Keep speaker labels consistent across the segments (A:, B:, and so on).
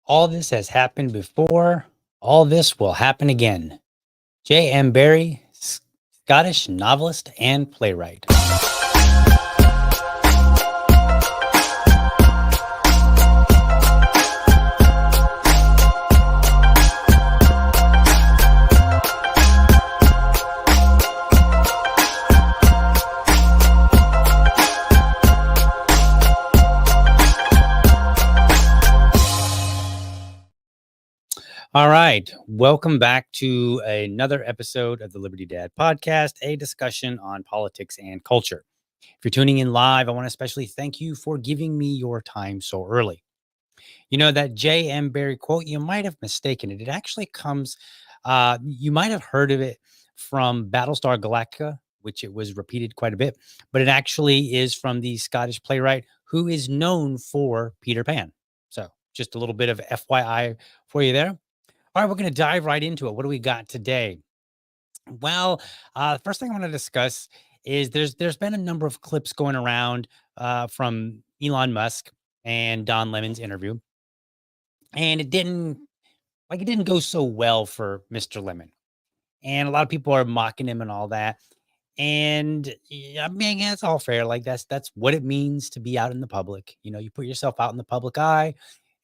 A: All this has happened before. All this will happen again. J.M. Barrie, Scottish novelist and playwright. All right. Welcome back to another episode of the Liberty Dad podcast, a discussion on politics and culture. If you're tuning in live, I want to especially thank you for giving me your time so early. You know, that J.M. Barrie quote, you might have mistaken it. It actually comes, you might have heard of it from Battlestar Galactica, which it was repeated quite a bit, but it actually is from the Scottish playwright who is known for Peter Pan. So just a little bit of FYI for you there. All right, we're going to dive right into it. What do we got today? Well, the first thing I want to discuss is there's been a number of clips going around from Elon Musk and Don Lemon's interview, and it didn't go so well for Mr. Lemon, and a lot of people are mocking him and all that. And I mean, it's all fair. Like that's what it means to be out in the public. You know, you put yourself out in the public eye,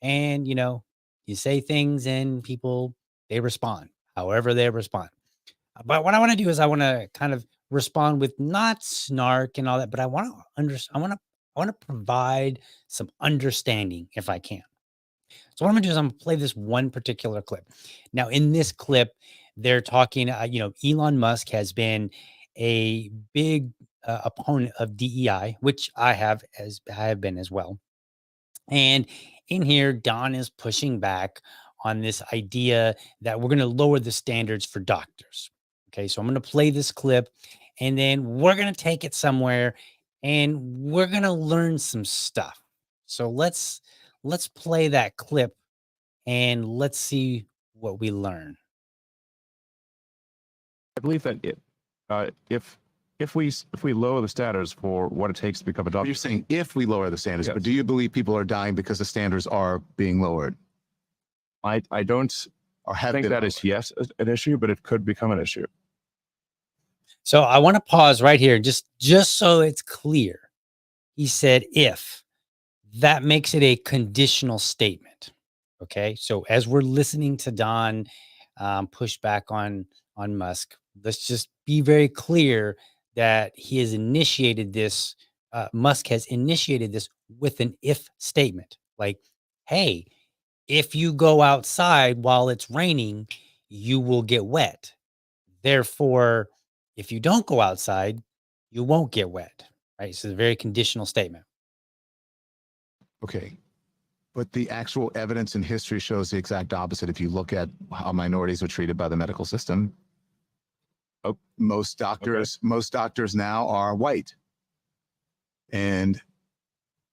A: and you say things, and people they respond however they respond. But what I want to do is I want to kind of respond with not snark and all that, but I want to I want to provide some understanding if I can. So what I'm gonna do is I'm gonna play this one particular clip. Now, in this clip, they're talking. Elon Musk has been a big opponent of DEI, which I have been as well. And in here, Don is pushing back on this idea that we're going to lower the standards for doctors. Okay, so I'm going to play this clip, and then we're going to take it somewhere, and we're going to learn some stuff. So let's play that clip, and let's see what we learn.
B: I believe that if we lower the standards for what it takes to become a doctor,
C: You're saying if we lower the standards,
B: Yes.
C: but do you believe people are dying because the standards are being lowered?
B: I don't
C: Or have
B: think
C: been
B: that is
C: lowered?
B: an issue, but it could become an issue.
A: So I want to pause right here, just so it's clear. He said, if that makes it a conditional statement. Okay. So as we're listening to Don push back on Musk, let's just be very clear that he has initiated this. Musk has initiated this with an if statement, like, hey, if you go outside while it's raining, you will get wet. Therefore, if you don't go outside, you won't get wet. Right. So it's a very conditional statement.
C: Okay. But the actual evidence in history shows the exact opposite. If you look at how minorities are treated by the medical system, most doctors now are white. And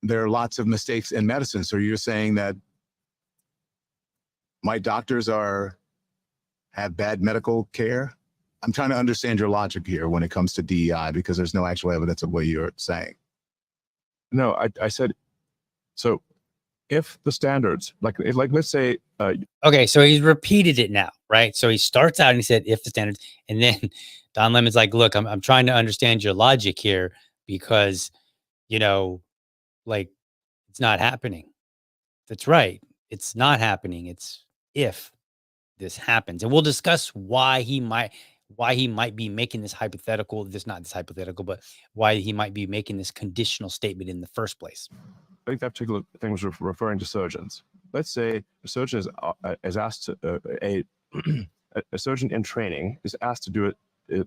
C: there are lots of mistakes in medicine. So you're saying that my doctors have bad medical care? I'm trying to understand your logic here when it comes to DEI, because there's no actual evidence of what you're saying.
B: No, I said, so if the standards, like let's say,
A: Okay, so he's repeated it now, right? So he starts out and he said, "If the standards," and then Don Lemon's like, "Look, I'm trying to understand your logic here because, you know, like it's not happening." That's right. It's not happening. It's if this happens. And we'll discuss why he might be making this hypothetical, not this hypothetical, but why he might be making this conditional statement in the first place.
B: I think that particular thing was referring to surgeons. Let's say a surgeon is asked to, a surgeon in training is asked to do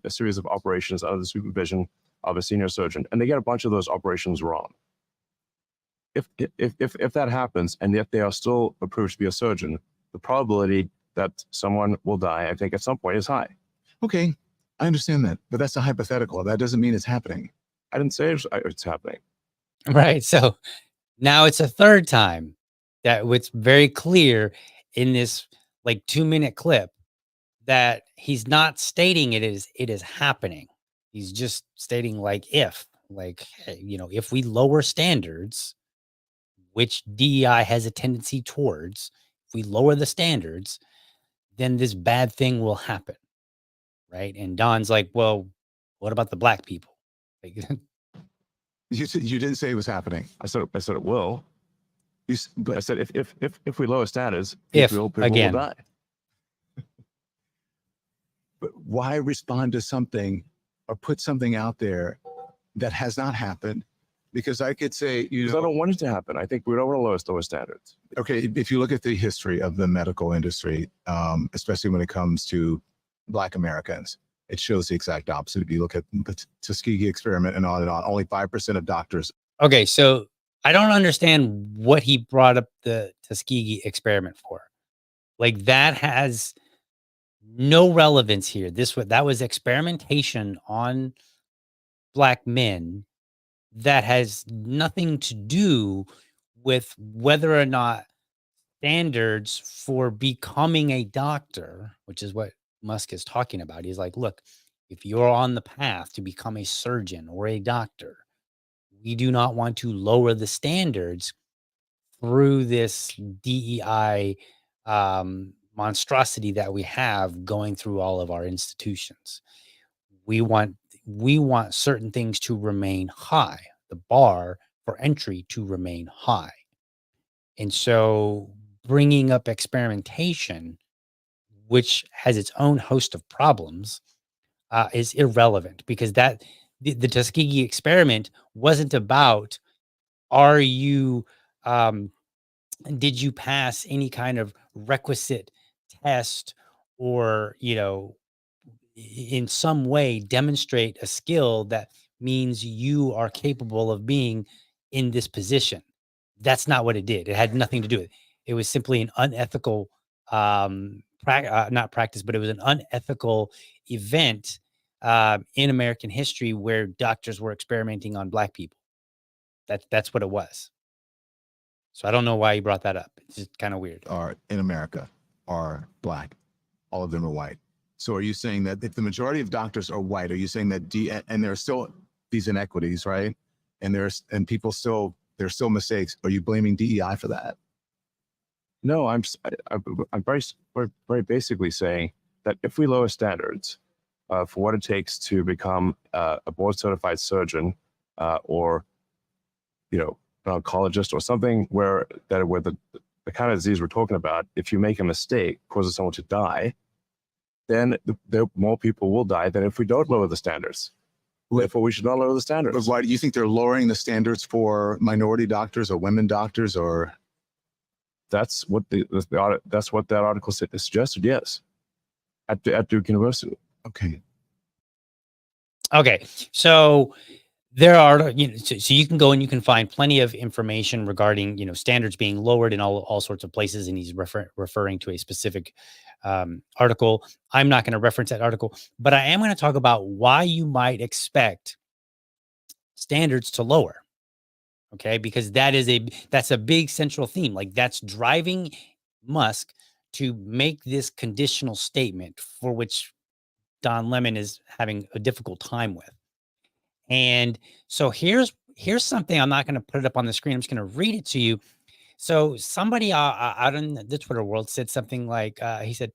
B: a series of operations under the supervision of a senior surgeon, and they get a bunch of those operations wrong. If that happens, and yet they are still approved to be a surgeon, the probability that someone will die, I think, at some point is high.
C: Okay, I understand that, but that's a hypothetical. That doesn't mean it's happening.
B: I didn't say it's happening.
A: Right. So now it's a third time that it's very clear in this like 2-minute clip that he's not stating it is happening. He's just stating like like, hey, if we lower standards, which DEI has a tendency towards, if we lower the standards, then this bad thing will happen. Right. And Don's like, well, what about the black people? Like,
C: You didn't say it was happening.
B: I said it will. I said if we lower standards,
A: If,
B: people
A: again.
B: will die.
C: But why respond to something or put something out there that has not happened? Because I could say,
B: Because I don't want it to happen. I think we don't want to lower standards.
C: okay, if you look at the history of the medical industry, especially when it comes to Black Americans, it shows the exact opposite. If you look at the Tuskegee experiment and on, only 5% of doctors.
A: Okay, so I don't understand what he brought up the Tuskegee experiment for. Like that has no relevance here. That was experimentation on black men that has nothing to do with whether or not standards for becoming a doctor, which is what Musk is talking about. He's like, look, if you're on the path to become a surgeon or a doctor, we do not want to lower the standards through this DEI monstrosity that we have going through all of our institutions. We want certain things to remain high, the bar for entry to remain high. And so bringing up experimentation, which has its own host of problems, is irrelevant because the Tuskegee experiment wasn't about are you did you pass any kind of requisite test or in some way demonstrate a skill that means you are capable of being in this position. That's not what it did. It had nothing to do with it. It was simply an unethical not practice, but it was an unethical event in American history where doctors were experimenting on black people. That's what it was. So I don't know why you brought that up. It's just kind of weird.
C: Are in America are Black. All of them are white. So are you saying that if the majority of doctors are white, are you saying that and there are still these inequities, right? And there's still mistakes. Are you blaming DEI for that?
B: No, I'm very basically saying that if we lower standards for what it takes to become a board certified surgeon or an oncologist or something where the kind of disease we're talking about, if you make a mistake, causes someone to die, then more people will die than if we don't lower the standards. Therefore, we should not lower the standards.
C: But why do you think they're lowering the standards for minority doctors or women doctors? Or
B: that's what that's what that article suggested. Yes, at Duke University.
A: Okay, so there are, so you can go and you can find plenty of information regarding, standards being lowered in all sorts of places. And he's referring to a specific article. I'm not going to reference that article, but I am going to talk about why you might standards to lower. Okay. Because that's a big central theme. Like that's driving Musk to make this conditional statement for which Don Lemon is having a difficult time with. And so here's here's something. I'm not going to put it up on the screen. I'm just going to read it to you. So somebody out in the Twitter world said something like, he said,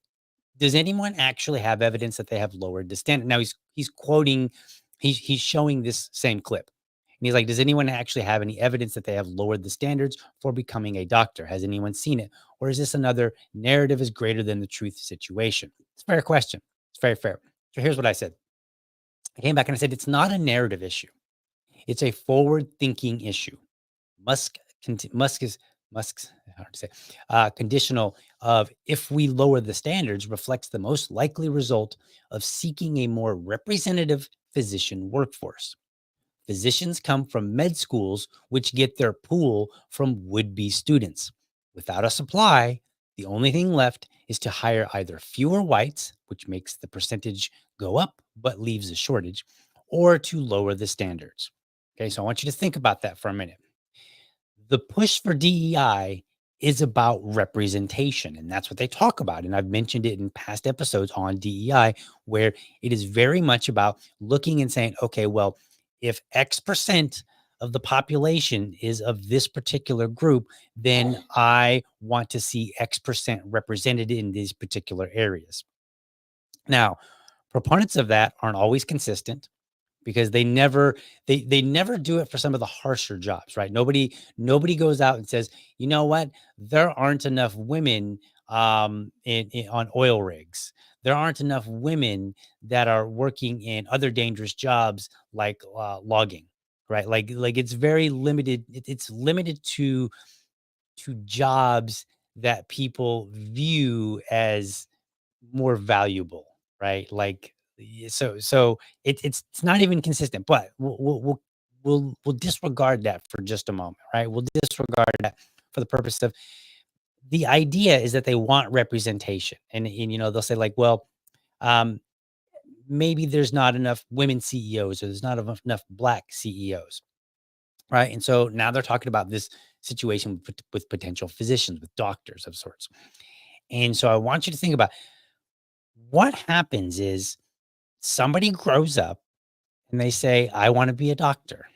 A: does anyone actually have evidence that they have lowered the standard? Now he's quoting, he's showing this same clip. And he's like, does anyone actually have any evidence that they have lowered the standards for becoming a doctor? Has anyone seen it? Or is this another narrative is greater than the truth situation? It's a fair question. It's very fair. So here's what I said. I came back and I said, it's not a narrative issue. It's a forward-thinking issue. Musk Musk's hard to say conditional of if we lower the standards reflects the most likely result of seeking a more representative physician workforce. Physicians come from med schools, which get their pool from would-be students. Without a supply, the only thing left is to hire either fewer whites, which makes the percentage go up but leaves a shortage, or to lower the standards. Okay, so I want you to think about that for a minute. The push for DEI is about representation, and that's what they talk about. And I've mentioned it in past episodes on DEI, where it is very much about looking and saying, okay, well, if X% of the population is of this particular group, then I want to see X% represented in these particular areas. Now, proponents of that aren't always consistent because they never do it for some of the harsher jobs, right? Nobody goes out and says, you know what, there aren't enough women on oil rigs. There aren't enough women that are working in other dangerous jobs like logging, right? Like it's very limited. It's limited to jobs that people view as more valuable, right? Like, so it's not even consistent, but we'll disregard that for just a moment, right? We'll disregard that for the purpose of the idea is that they want representation, and they'll say like, well, um, maybe there's not enough women CEOs or there's not enough black CEOs, right? And so now they're talking about this situation with potential physicians, with doctors of sorts. And so I want you to think about what happens is somebody grows up and they say, I want to be a doctor.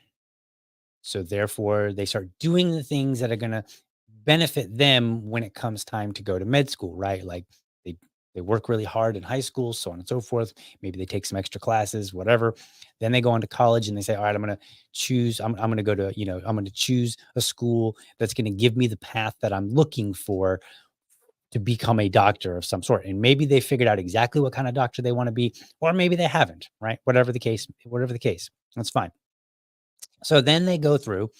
A: So therefore, they start doing the things that are going to benefit them when it comes time to go to med school, right? Like they they work really hard in high school, so on and so forth. Maybe they take some extra classes, whatever. Then they go into college and they say, all right, I'm going to choose, I'm going to go to, I'm going to choose a school that's going to give me the path that I'm looking for to become a doctor of some sort. And maybe they figured out exactly what kind of doctor they want to be, or maybe they haven't, right? Whatever the case, that's fine. So then they go through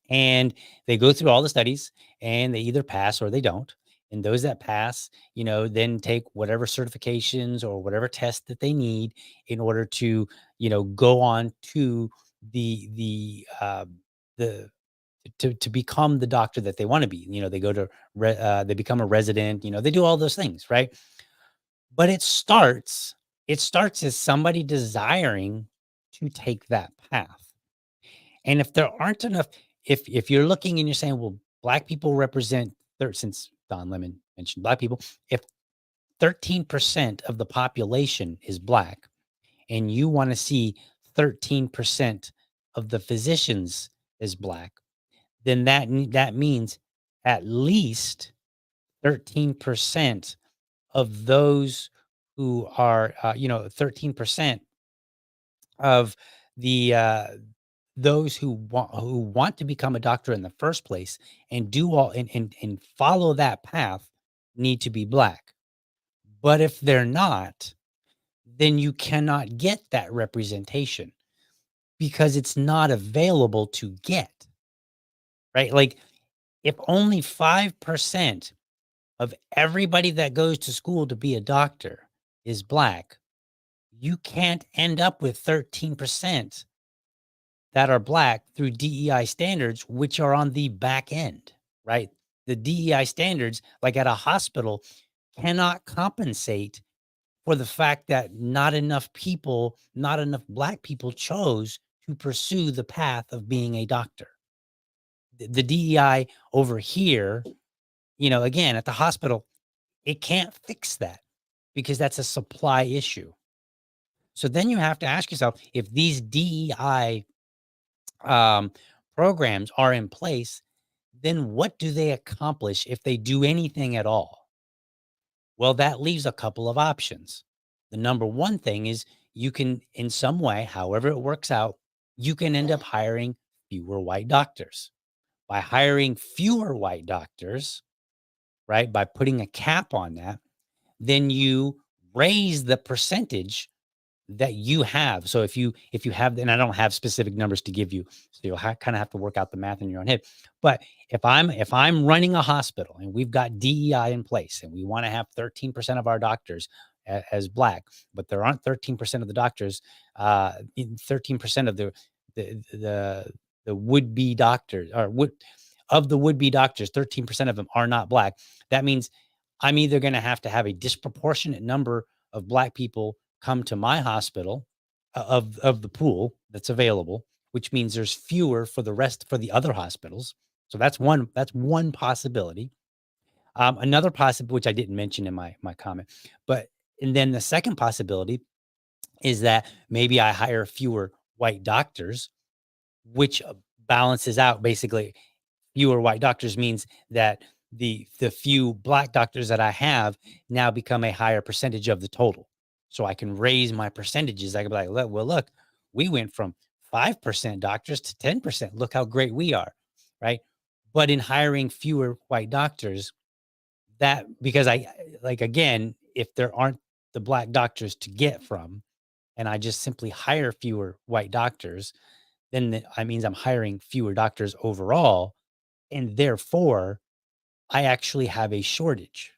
A: all the studies and they either pass or they don't. And those that pass, then take whatever certifications or whatever test that they need in order to, go on to the to become the doctor that they want to be. They go to they become a resident. They do all those things, right? But it starts as somebody desiring to take that path. And if there aren't enough, if you're looking and you're saying, well, black people represent, since Don Lemon mentioned black people, if 13% of the population is black, and you want to see 13% of the physicians is black, then that means at least 13% of those who are, 13% of the those who want to become a doctor in the first place and do all and follow that path need to be black. But if they're not, then you cannot get that representation because it's not available to get, right? Like if only 5% of everybody that goes to school to be a doctor is black, you can't end up with 13% that are black through DEI standards, which are on the back end, right? The DEI standards, like at a hospital, cannot compensate for the fact that not enough black people chose to pursue the path of being a doctor. The DEI over here, again, at the hospital, it can't fix that because that's a supply issue. So then you have to ask yourself, if these DEI um, programs are in place, then what do they accomplish if they do anything at all? Well, that leaves a couple of options. The number one thing is you can, in some way, however it works out, you can end up hiring fewer white doctors. By hiring fewer white doctors, right, by putting a cap on that, then you raise the percentage that you have. So if you have, and I don't have specific numbers to give you, so you'll kind of have to work out the math in your own head. But if I'm running a hospital and we've got DEI in place and we want to have 13% of our doctors as black, but there aren't 13% of the doctors, 13% of the would be doctors, or would of the would be doctors, 13% of them are not black. That means I'm either going to have a disproportionate number of black people come to my hospital of the pool that's available, which means there's fewer for the other hospitals. So that's one possibility. Another possibility, which I didn't mention in my comment, but and then the second possibility is that maybe I hire fewer white doctors, which balances out. Basically, fewer white doctors means that the few black doctors that I have now become a higher percentage of the total. So I can raise my percentages. I can be like, well, look, we went from 5% doctors to 10%. Look how great we are. Right. But in hiring fewer white doctors, that because again, if there aren't the black doctors to get from, and I just simply hire fewer white doctors, then that means I'm hiring fewer doctors overall. And therefore, I actually have a shortage.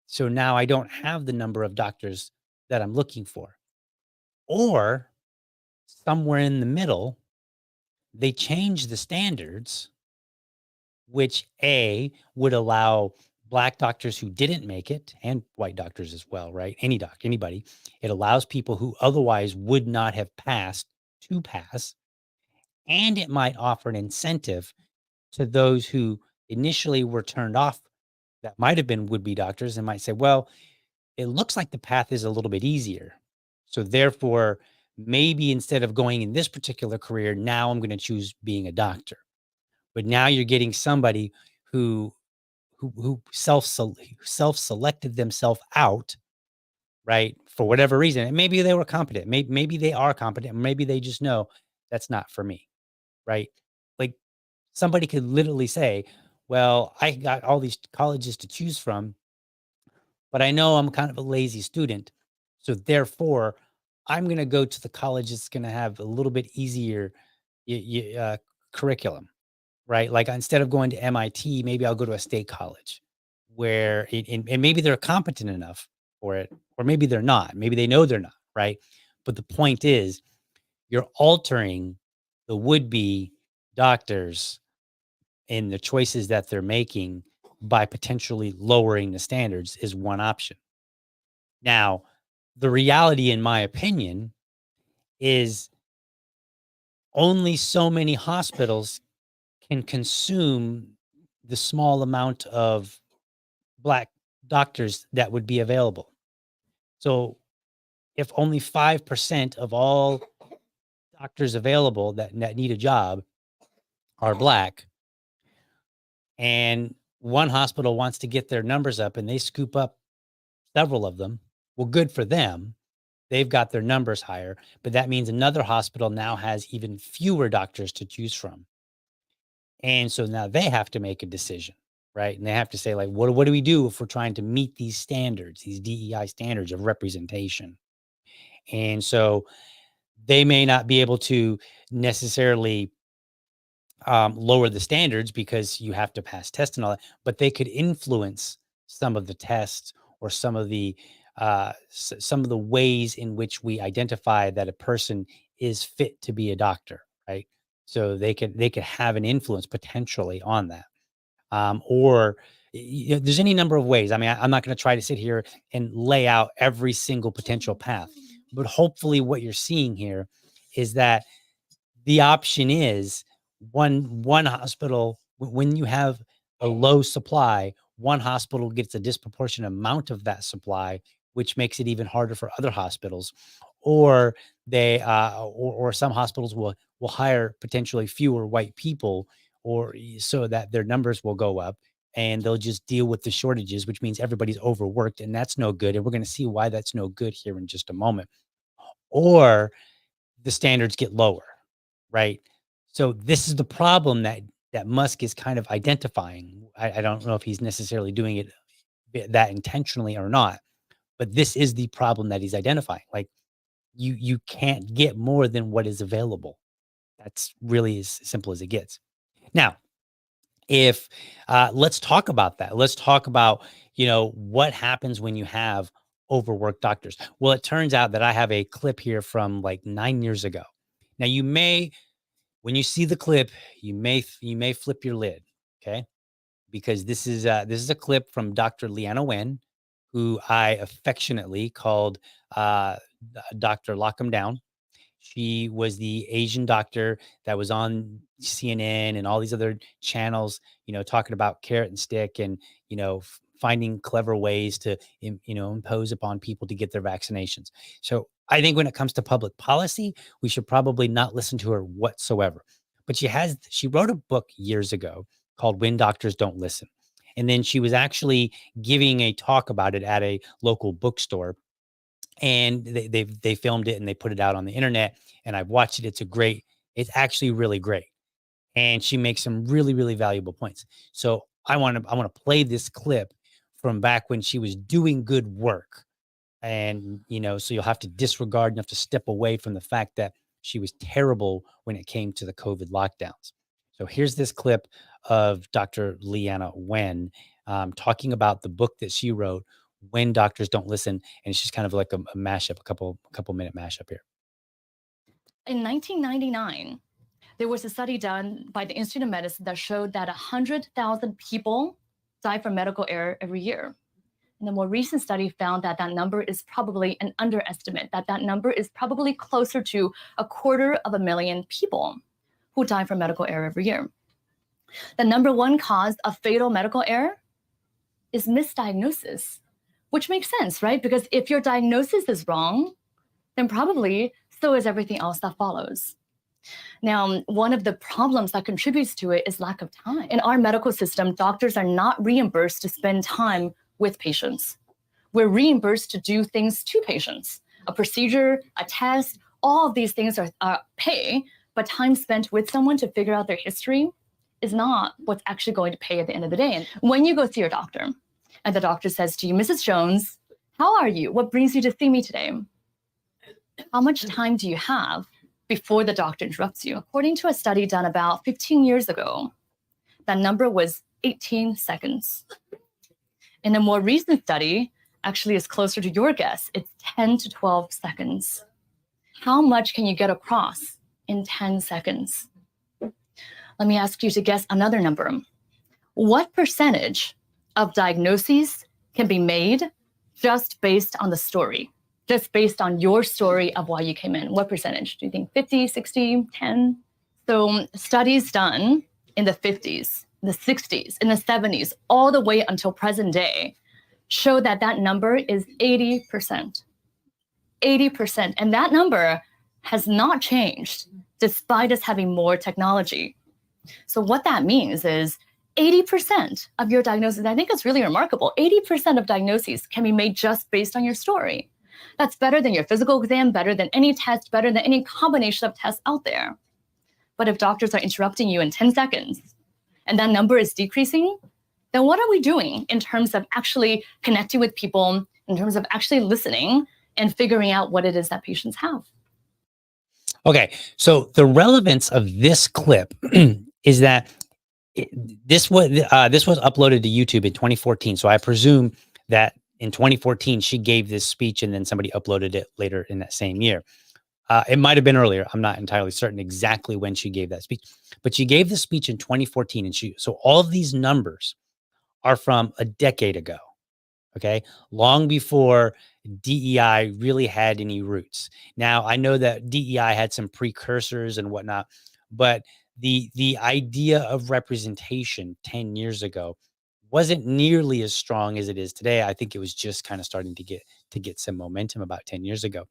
A: So now I don't have the number of doctors that I'm looking for. Or somewhere in the middle, they change the standards, which A would allow black doctors who didn't make it, and white doctors as well, right? Anybody. It allows people who otherwise would not have passed to pass. And it might offer an incentive to those who initially were turned off that might have been would-be doctors and might say, well, it looks like the path is a little bit easier. So therefore, maybe instead of going in this particular career, now I'm going to choose being a doctor. But now you're getting somebody who self-selected themselves out, right? For whatever reason. And maybe they were competent. Maybe they are competent. Maybe they just know that's not for me, right? Like somebody could literally say, well, I got all these colleges to choose from, but I know I'm kind of a lazy student. So therefore, I'm going to go to the college that's going to have a little bit easier curriculum, right? Like instead of going to MIT, maybe I'll go to a state college where and maybe they're competent enough for it, or maybe they're not. Maybe they know they're not, right? But the point is, you're altering the would-be doctors and the choices that they're making by potentially lowering the standards is one option. Now, the reality, in my opinion, is only so many hospitals can consume the small amount of black doctors that would be available. So, if only 5% of all doctors available that need a job are black, and one hospital wants to get their numbers up and they scoop up several of them, well, good for them. They've got their numbers higher, but that means another hospital now has even fewer doctors to choose from. And so now they have to make a decision, right? And they have to say, like, what do we do if we're trying to meet these standards, these DEI standards of representation? And so they may not be able to necessarily lower the standards because you have to pass tests and all that, but they could influence some of the tests or some of the ways in which we identify that a person is fit to be a doctor, right? So they could have an influence potentially on that, or there's any number of ways. I mean, I'm not going to try to sit here and lay out every single potential path, but hopefully, what you're seeing here is that the option is one hospital when you have a low supply, one hospital gets a disproportionate amount of that supply, which makes it even harder for other hospitals. or or some hospitals will hire potentially fewer white people, so that their numbers will go up, and they'll just deal with the shortages, which means everybody's overworked, and that's no good. And we're going to see why that's no good here in just a moment. Or the standards get lower, right? So this is the problem that Musk is kind of identifying. I don't know if he's necessarily doing it that intentionally or not, but this is the problem that he's identifying. Like, you can't get more than what is available. That's really as simple as it gets. Now, if let's talk about that. Let's talk about, what happens when you have overworked doctors. Well, it turns out that I have a clip here from like 9 years ago. Now, when you see the clip, you may flip your lid, okay? Because this is a clip from Dr. Leanna Wen, who I affectionately called uh, Dr. Lock 'em Down. She was the Asian doctor that was on CNN and all these other channels, talking about carrot and stick, and, finding clever ways to, impose upon people to get their vaccinations. So I think when it comes to public policy, we should probably not listen to her whatsoever. But she wrote a book years ago called When Doctors Don't Listen. And then she was actually giving a talk about it at a local bookstore, and they filmed it and they put it out on the internet, and I've watched it. It's actually really great, and she makes some really, really valuable points. So I want to play this clip from back when she was doing good work. And so you'll have to disregard, you have to step away from the fact that she was terrible when it came to the COVID lockdowns. So here's this clip of Dr. Leanna Wen, talking about the book that she wrote, When Doctors Don't Listen. And it's just kind of like a mashup, a couple minute mashup here.
D: In 1999, there was a study done by the Institute of Medicine that showed that 100,000 people die from medical error every year. And the more recent study found that that number is probably an underestimate, that number is probably closer to 250,000 people who die from medical error every year. The number one cause of fatal medical error is misdiagnosis, which makes sense, right? Because if your diagnosis is wrong, then probably so is everything else that follows. Now, one of the problems that contributes to it is lack of time. In our medical system, doctors are not reimbursed to spend time with patients. We're reimbursed to do things to patients. A procedure, a test, all of these things are pay, but time spent with someone to figure out their history is not what's actually going to pay at the end of the day. And when you go see your doctor, and the doctor says to you, Mrs. Jones, how are you? What brings you to see me today? How much time do you have before the doctor interrupts you? According to a study done about 15 years ago, that number was 18 seconds. In a more recent study, actually is closer to your guess. It's 10 to 12 seconds. How much can you get across in 10 seconds? Let me ask you to guess another number. What percentage of diagnoses can be made just based on the story, just based on your story of why you came in? What percentage? Do you think 50, 60, 10? So studies done in the 50s, the 60s, in the 70s, all the way until present day, show that that number is 80%. 80%. And that number has not changed despite us having more technology. So what that means is 80% of your diagnosis, I think it's really remarkable, 80% of diagnoses can be made just based on your story. That's better than your physical exam, better than any test, better than any combination of tests out there. But if doctors are interrupting you in 10 seconds and that number is decreasing, then what are we doing in terms of actually connecting with people, in terms of actually listening and figuring out what it is that patients have?
A: Okay, so the relevance of this clip is that this was uploaded to YouTube in 2014. So I presume that in 2014 she gave this speech, and then somebody uploaded it later in that same year. It might have been earlier. I'm not entirely certain exactly when she gave that speech, but she gave the speech in 2014, and so all of these numbers are from a decade ago. Okay, long before DEI really had any roots. Now I know that DEI had some precursors and whatnot, but the idea of representation 10 years ago wasn't nearly as strong as it is today. I think it was just kind of starting to get some momentum about 10 years ago.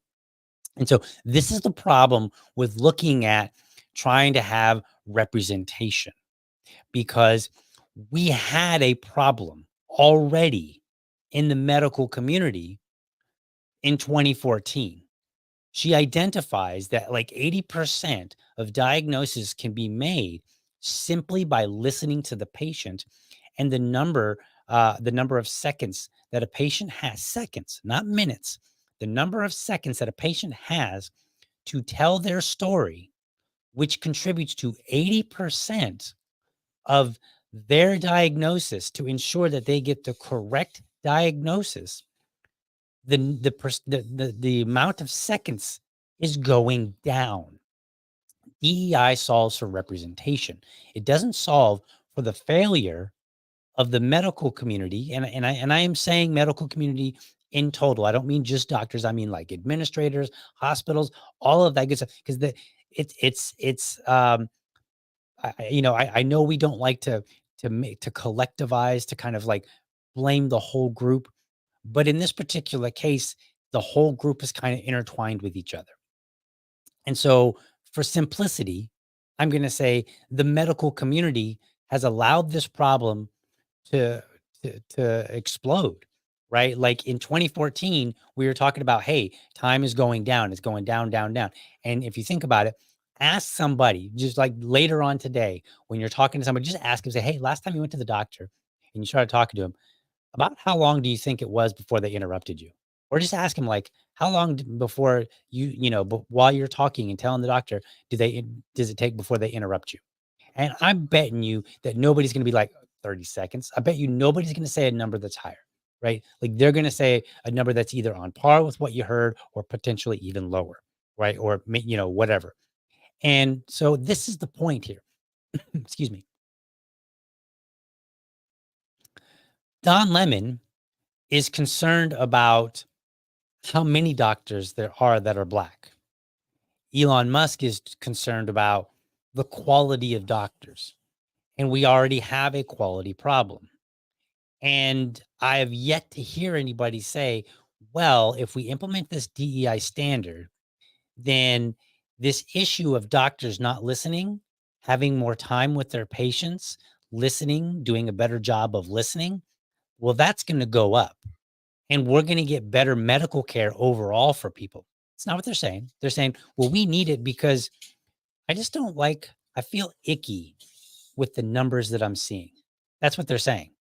A: And so this is the problem with looking at trying to have representation, because we had a problem already in the medical community in 2014. She identifies that like 80% of diagnosis can be made simply by listening to the patient, and the number of seconds that a patient has, seconds, not minutes, the number of seconds that a patient has to tell their story, which contributes to 80% of their diagnosis, to ensure that they get the correct diagnosis. The amount of seconds is going down. DEI solves for representation. It doesn't solve for the failure of the medical community. And I am saying medical community in total. I don't mean just doctors. I mean like administrators, hospitals, all of that good stuff. Because I know we don't like to collectivize, to kind of like blame the whole group, but in this particular case, the whole group is kind of intertwined with each other. And so, for simplicity, I'm going to say the medical community has allowed this problem to to explode, right? Like in 2014, we were talking about, hey, time is going down. It's going down, down, down. And if you think about it, ask somebody just like later on today when you're talking to somebody, just ask them, say, hey, last time you went to the doctor and you started talking to him, about how long do you think it was before they interrupted you? Or just ask him like, how long before while you're talking and telling the doctor, does it take before they interrupt you? And I'm betting you that nobody's going to be like 30 seconds. I bet you nobody's going to say a number that's higher, right? Like they're going to say a number that's either on par with what you heard or potentially even lower, right? Or, whatever. And so this is the point here. Excuse me. Don Lemon is concerned about how many doctors there are that are Black. Elon Musk is concerned about the quality of doctors. And we already have a quality problem. And I have yet to hear anybody say, well, if we implement this DEI standard, then this issue of doctors not listening, having more time with their patients, listening, doing a better job of listening, well, that's going to go up. And we're going to get better medical care overall for people. It's not what they're saying. They're saying, well, we need it because I feel icky with the numbers that I'm seeing. That's what they're saying.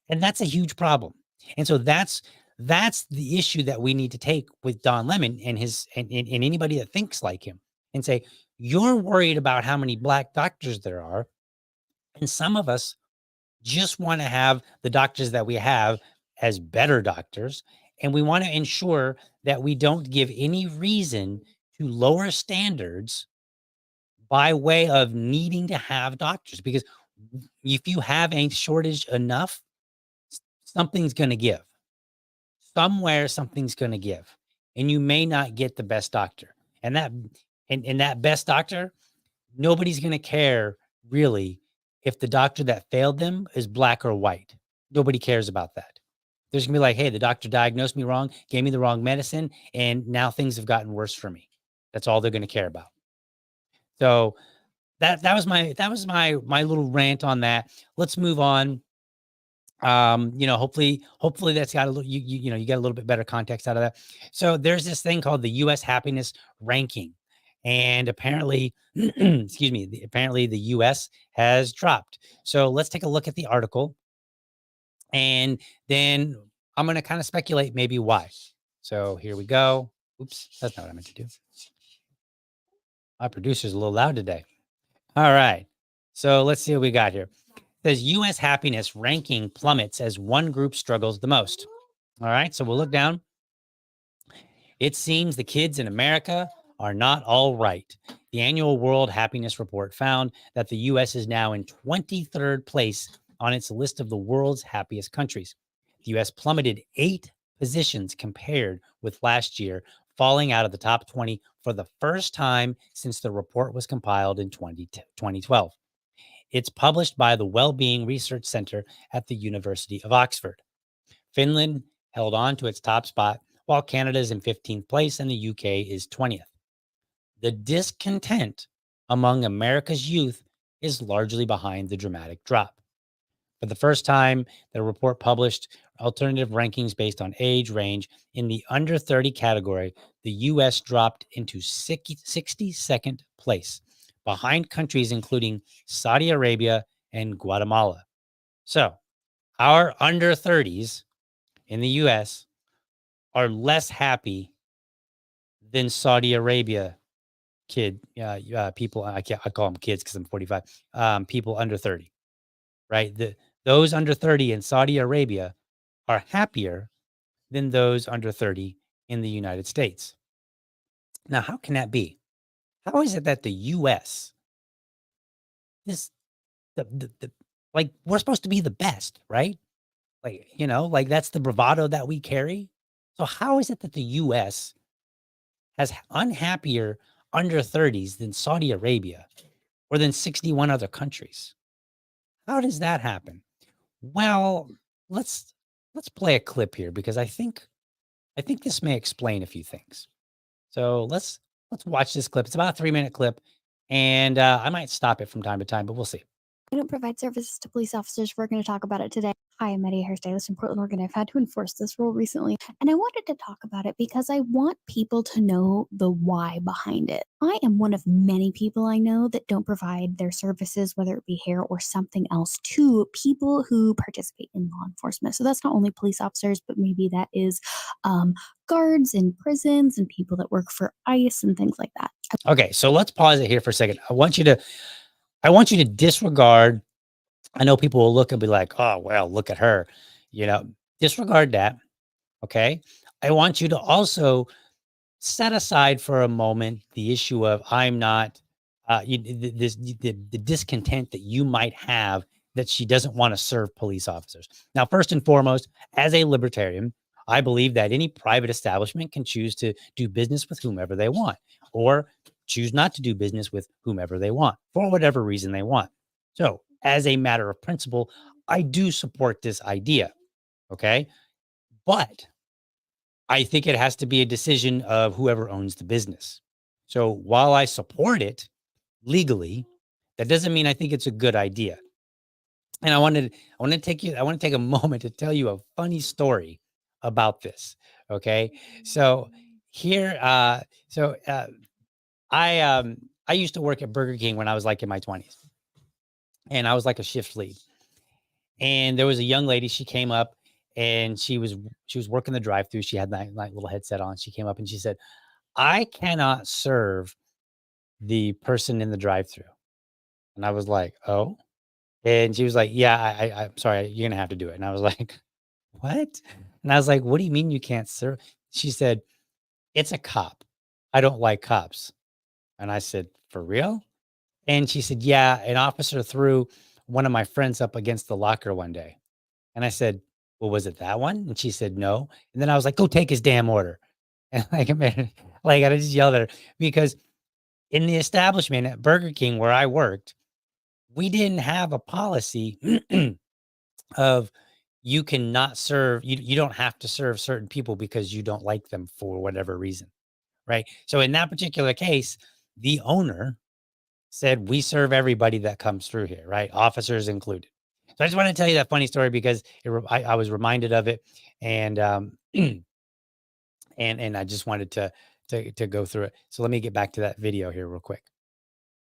A: And that's a huge problem. And so that's the issue that we need to take with Don Lemon and and anybody that thinks like him, and say, you're worried about how many Black doctors there are. And some of us just want to have the doctors that we have as better doctors. And we want to ensure that we don't give any reason to lower standards by way of needing to have doctors. Because if you have a shortage enough, something's going to give. Somewhere, something's going to give. And you may not get the best doctor. And that best doctor, nobody's going to care really if the doctor that failed them is Black or white. Nobody cares about that. There's going to be like, hey, the doctor diagnosed me wrong, gave me the wrong medicine, and now things have gotten worse for me. That's all they're going to care about. So that was my little rant on that. Let's move on. Hopefully that's got a little, you get a little bit better context out of that. So there's this thing called the US happiness ranking. And apparently, apparently the US has dropped. So let's take a look at the article. And then I'm going to kind of speculate maybe why. So here we go. Oops, that's not what I meant to do. My producer's a little loud today. All right. So let's see what we got here. It says US happiness ranking plummets as one group struggles the most. All right. So we'll look down. It seems the kids in America are not all right. The annual World Happiness Report found that the US is now in 23rd place on its list of the world's happiest countries. The US plummeted 8 positions compared with last year, falling out of the top 20 for the first time since the report was compiled in 2012. It's published by the Wellbeing Research Center at the University of Oxford. Finland held on to its top spot, while Canada is in 15th place and the UK is 20th. The discontent among America's youth is largely behind the dramatic drop. For the first time, the report published alternative rankings based on age range. In the under 30 category, the US dropped into 62nd place, behind countries including Saudi Arabia and Guatemala. So, our under 30s in the US are less happy than Saudi Arabia people. I call them kids because I'm 45. People under 30, right? Those under 30 in Saudi Arabia are happier than those under 30 in the United States. Now, how can that be? How is it that the US is the like we're supposed to be the best, right? Like, like that's the bravado that we carry. So how is it that the US has unhappier under 30s than Saudi Arabia or than 61 other countries? How does that happen? Well, let's play a clip here because I think this may explain a few things. So let's watch this clip. It's about a 3-minute clip, and I might stop it from time to time, but we'll see.
E: We don't provide services to police officers. We're going to talk about it today. Hi, I'm Eddie hairstylist in Portland, Oregon. I've had to enforce this rule recently, and I wanted to talk about it because I want people to know the why behind it. I am one of many people I know that don't provide their services, whether it be hair or something else, to people who participate in law enforcement. So that's not only police officers, but maybe that is guards in prisons and people that work for ICE and things like that.
A: Okay, so let's pause it here for a second. I want you to disregard. I know people will look and be like, oh, well, look at her, disregard that. Okay. I want you to also set aside for a moment the issue of I'm not, the discontent that you might have that she doesn't want to serve police officers. Now, first and foremost, as a libertarian, I believe that any private establishment can choose to do business with whomever they want or choose not to do business with whomever they want for whatever reason they want. So as a matter of principle, I do support this idea. Okay. But I think it has to be a decision of whoever owns the business. So while I support it legally, that doesn't mean I think it's a good idea. And I want to take a moment to tell you a funny story about this. Okay. So here, I used to work at Burger King when I was like in my 20s, and I was like a shift lead. And there was a young lady, she came up and she was working the drive-thru. She had that little headset on. She came up and she said, I cannot serve the person in the drive-thru. And I was like, oh. And she was like, yeah, I'm sorry, you're gonna have to do it. And I was like, what? And I was like, what do you mean you can't serve? She said, it's a cop. I don't like cops. And I said, for real? And she said, yeah, an officer threw one of my friends up against the locker one day. And I said, well, was it that one? And she said, no. And then I was like, go take his damn order. And I just yelled at her because in the establishment at Burger King where I worked, we didn't have a policy of you cannot serve, you don't have to serve certain people because you don't like them for whatever reason. Right. So in that particular case, the owner said, we serve everybody that comes through here, right? Officers included. So I just want to tell you that funny story because I was reminded of it, and and I just wanted to go through it. So let me get back to that video here real quick.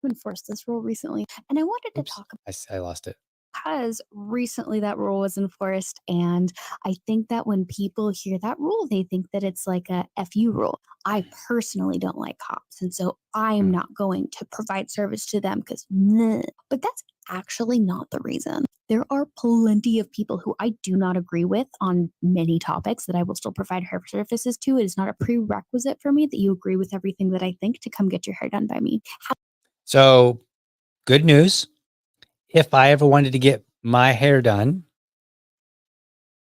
E: Enforced this rule recently, and I wanted to
A: Oops,
E: talk
A: I lost it.
E: because recently that rule was enforced, and I think that when people hear that rule, they think that it's like a FU rule. I personally don't like cops, and so I'm not going to provide service to them because, but that's actually not the reason. There are plenty of people who I do not agree with on many topics that I will still provide hair services to. It is not a prerequisite for me that you agree with everything that I think to come get your hair done by me.
A: So good news. If I ever wanted to get my hair done,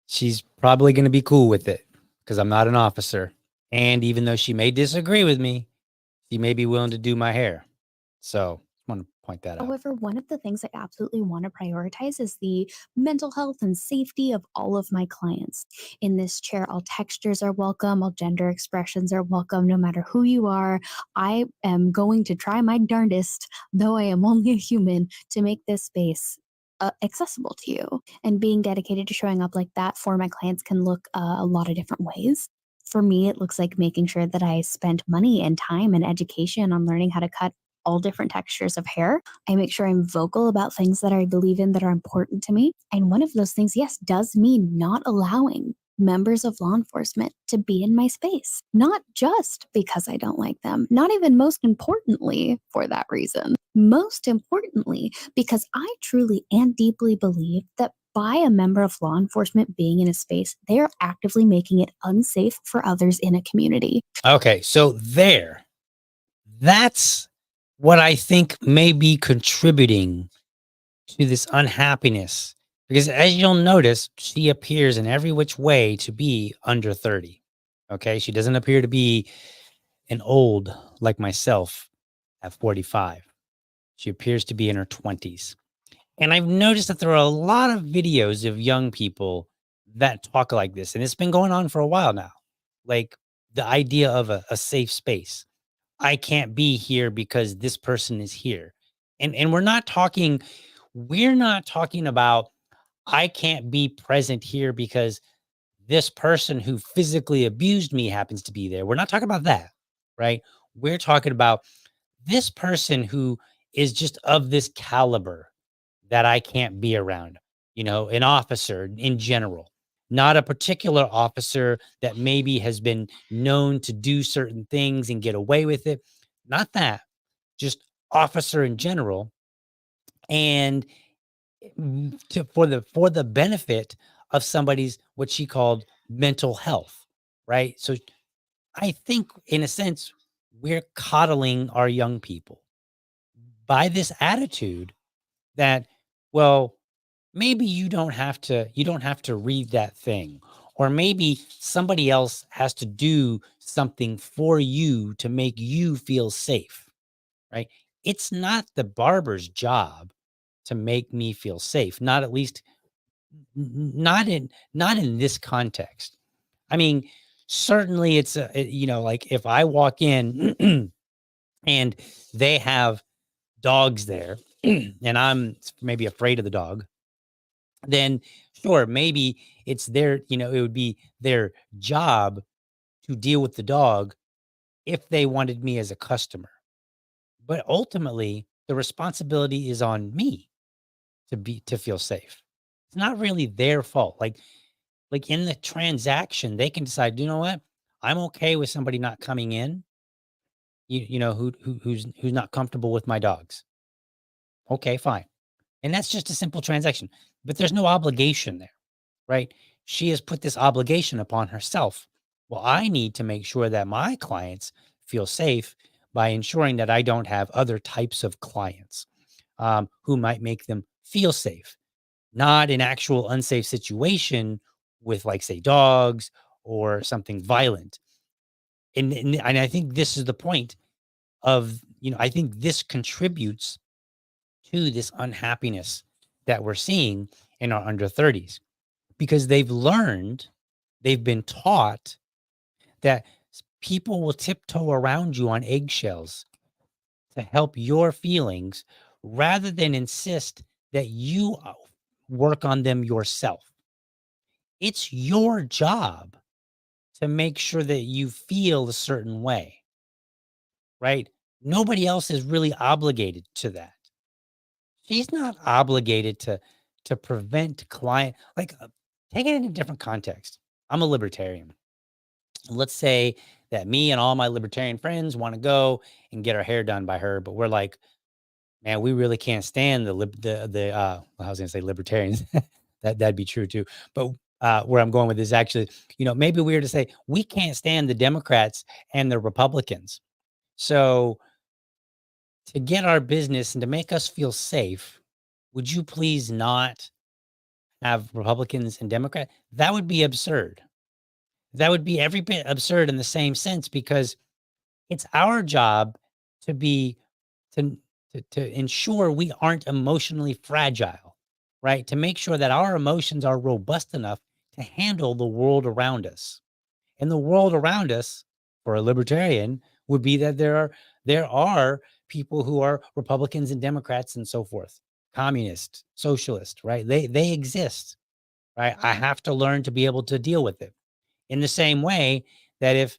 A: she's probably going to be cool with it because I'm not an officer. And even though she may disagree with me, she may be willing to do my hair. So I want to point that out.
E: However, one of the things I absolutely want to prioritize is the mental health and safety of all of my clients. In this chair, all textures are welcome, all gender expressions are welcome, no matter who you are. I am going to try my darndest, though I am only a human, to make this space accessible to you. And being dedicated to showing up like that for my clients can look a lot of different ways. For me, it looks like making sure that I spend money and time and education on learning how to cut all different textures of hair. I make sure I'm vocal about things that I believe in that are important to me. And one of those things, yes, does mean not allowing members of law enforcement to be in my space, not just because I don't like them, not even most importantly for that reason. Most importantly, because I truly and deeply believe that by a member of law enforcement being in a space, they are actively making it unsafe for others in a community.
A: Okay, so that's what I think may be contributing to this unhappiness. Because as you'll notice, she appears in every which way to be under 30. Okay, she doesn't appear to be an old like myself at 45. She appears to be in her 20s. And I've noticed that there are a lot of videos of young people that talk like this. And it's been going on for a while now. Like the idea of a safe space. I can't be here because this person is here. And we're not talking about I can't be present here because this person who physically abused me happens to be there. We're not talking about that, right? We're talking about this person who is just of this caliber that I can't be around, an officer in general, not a particular officer that maybe has been known to do certain things and get away with it. Not that, just officer in general. And for the benefit of somebody's what she called mental health, right? So I think in a sense, we're coddling our young people by this attitude that, well, maybe you don't have to read that thing, or maybe somebody else has to do something for you to make you feel safe, right? It's not the barber's job to make me feel safe, not at least not in this context. I mean, certainly like if I walk in and they have dogs there and I'm maybe afraid of the dog, then sure, maybe it would be their job to deal with the dog if they wanted me as a customer. But ultimately, the responsibility is on me to feel safe. It's not really their fault. Like in the transaction, they can decide, you know what? I'm okay with somebody not coming in, who's not comfortable with my dogs. Okay, fine. And that's just a simple transaction. But there's no obligation there, right? She has put this obligation upon herself. Well, I need to make sure that my clients feel safe by ensuring that I don't have other types of clients who might make them feel safe, not an actual unsafe situation with, like, say, dogs or something violent. And I think this is the point of, I think this contributes to this unhappiness that we're seeing in our under 30s because they've been taught that people will tiptoe around you on eggshells to help your feelings rather than insist that you work on them yourself. It's your job to make sure that you feel a certain way, right? Nobody else is really obligated to that. She's not obligated to prevent client take it in a different context. I'm a libertarian. Let's say that me and all my libertarian friends want to go and get our hair done by her, but we're like, man, we really can't stand I was gonna say libertarians. That'd be true too. But where I'm going with this actually, maybe we were to say we can't stand the Democrats and the Republicans. So to get our business and to make us feel safe, would you please not have Republicans and Democrats? That would be absurd. That would be every bit absurd in the same sense because it's our job to be to to ensure we aren't emotionally fragile, right? To make sure that our emotions are robust enough to handle the world around us. And the world around us, for a libertarian, would be that there are people who are Republicans and Democrats and so forth, communists, socialists, right? They exist, right? I have to learn to be able to deal with it. In the same way that if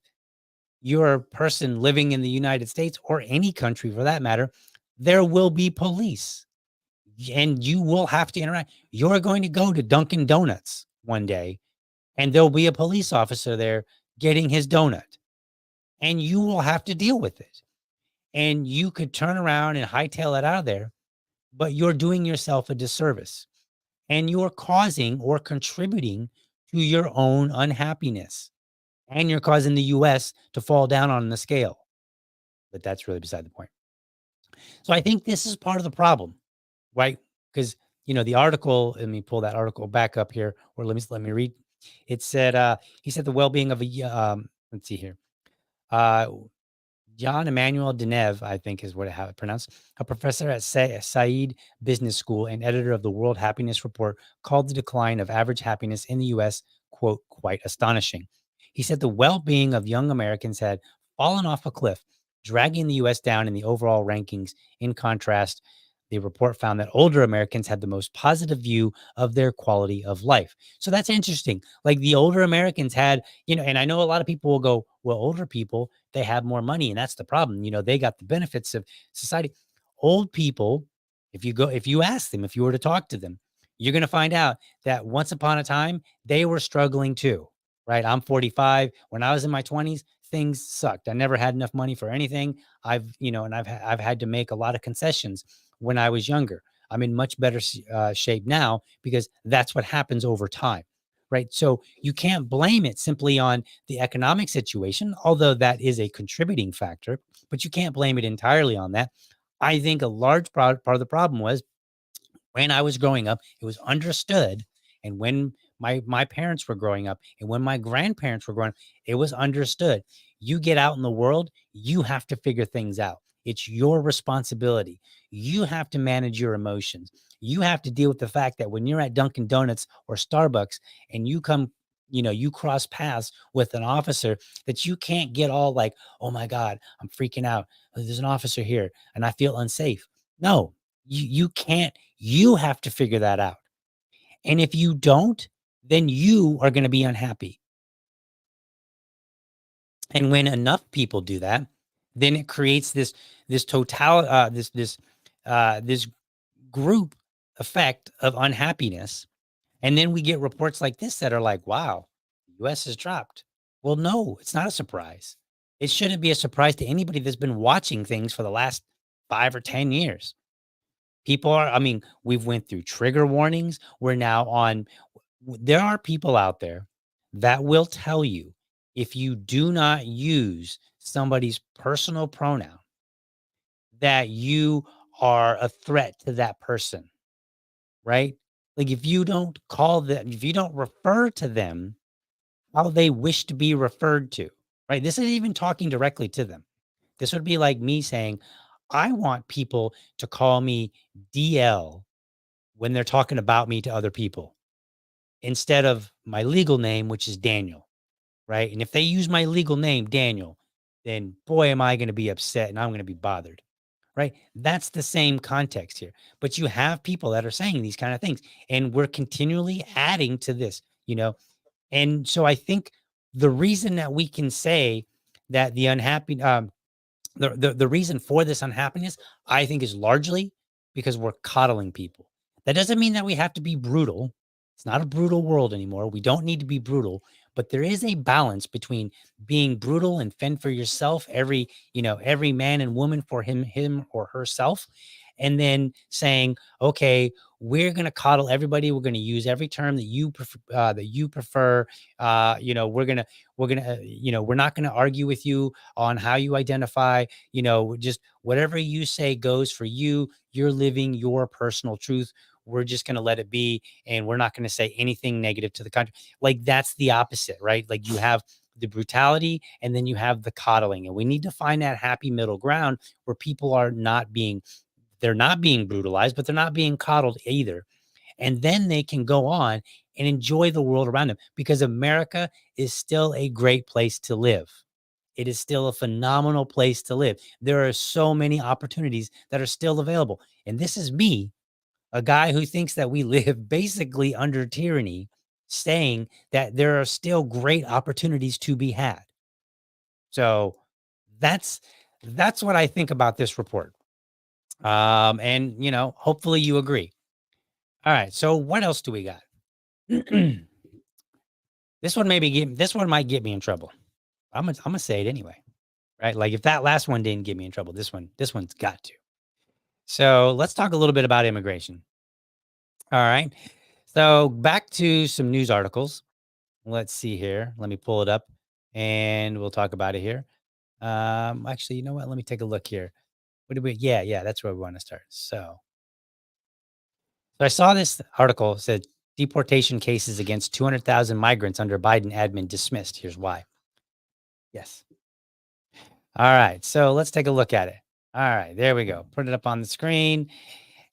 A: you're a person living in the United States or any country for that matter, there will be police and you will have to interact. You're going to go to Dunkin' Donuts one day and there'll be a police officer there getting his donut and you will have to deal with it. And you could turn around and hightail it out of there, but you're doing yourself a disservice and you're causing or contributing to your own unhappiness. And you're causing the US to fall down on the scale. But that's really beside the point. So I think this is part of the problem, right? Because the article, let me pull that article back up here, or let me read. It said, he said the well-being of let's see here. John Emmanuel Deneve, I think is how it pronounced, a professor at Said Business School and editor of the World Happiness Report, called the decline of average happiness in the U.S., quote, quite astonishing. He said the well-being of young Americans had fallen off a cliff, dragging the U.S. down in the overall rankings. In contrast, the report found that older Americans had the most positive view of their quality of life. So that's interesting. Like the older Americans had, and I know a lot of people will go, well, older people, they have more money. And that's the problem. They got the benefits of society. Old people, if you ask them, if you were to talk to them, you're going to find out that once upon a time, they were struggling too, right? I'm 45. When I was in my 20s, things sucked. I never had enough money for anything. I've had to make a lot of concessions when I was younger. I'm in much better shape now because that's what happens over time, right? So you can't blame it simply on the economic situation, although that is a contributing factor, but you can't blame it entirely on that. I think a large part of the problem was when I was growing up, it was understood. And when my parents were growing up and when my grandparents were growing up, it was understood. You get out in the world, you have to figure things out. It's your responsibility. You have to manage your emotions. You have to deal with the fact that when you're at Dunkin' Donuts or Starbucks and you cross paths with an officer, that you can't get all like, oh my God, I'm freaking out. There's an officer here and I feel unsafe. No, you can't. You have to figure that out. And if you don't, then you are going to be unhappy. And when enough people do that, then it creates this group effect of unhappiness. And then we get reports like this that are like, wow, the US has dropped. Well, no, it's not a surprise. It shouldn't be a surprise to anybody that's been watching things for the last 5 or 10 years. We've went through trigger warnings. There are people out there that will tell you if you do not use somebody's personal pronoun, that you are a threat to that person, right? Like if you don't refer to them how they wish to be referred to, right? This isn't even talking directly to them. This would be like me saying, I want people to call me DL when they're talking about me to other people instead of my legal name, which is Daniel, right? And if they use my legal name, Daniel, then boy, am I going to be upset and I'm going to be bothered, right? That's the same context here. But you have people that are saying these kind of things, and we're continually adding to this. And so I think the reason that we can say that the unhappy, the reason for this unhappiness, I think, is largely because we're coddling people. That doesn't mean that we have to be brutal. It's not a brutal world anymore. We don't need to be brutal, but there is a balance between being brutal and fend for yourself, every man and woman for him or herself, and then saying, okay, we're going to coddle everybody. We're going to use every term that you prefer. We're not going to argue with you on how you identify. Just whatever you say goes for you. You're living your personal truth. We're just going to let it be. And we're not going to say anything negative to the country. Like that's the opposite, right? Like you have the brutality and then you have the coddling, and we need to find that happy middle ground where people are not being They're not being brutalized, but they're not being coddled either. And then they can go on and enjoy the world around them, because America is still a great place to live. It is still a phenomenal place to live. There are so many opportunities that are still available. And this is me, a guy who thinks that we live basically under tyranny, saying that there are still great opportunities to be had. So that's what I think about this report. And hopefully you agree. All right. So what else do we got? This one might get me in trouble. I'm gonna say it anyway. Right? Like, if that last one didn't get me in trouble, this one's got to. So let's talk a little bit about immigration. All right. So back to some news articles. Let's see here. Let me pull it up and we'll talk about it here. Actually, you know what? Let me take a look here. What did we? Yeah, that's where we want to start. So I saw this article said deportation cases against 200,000 migrants under Biden admin dismissed. Here's why. Yes. All right. So let's take a look at it. All right. There we go. Put it up on the screen.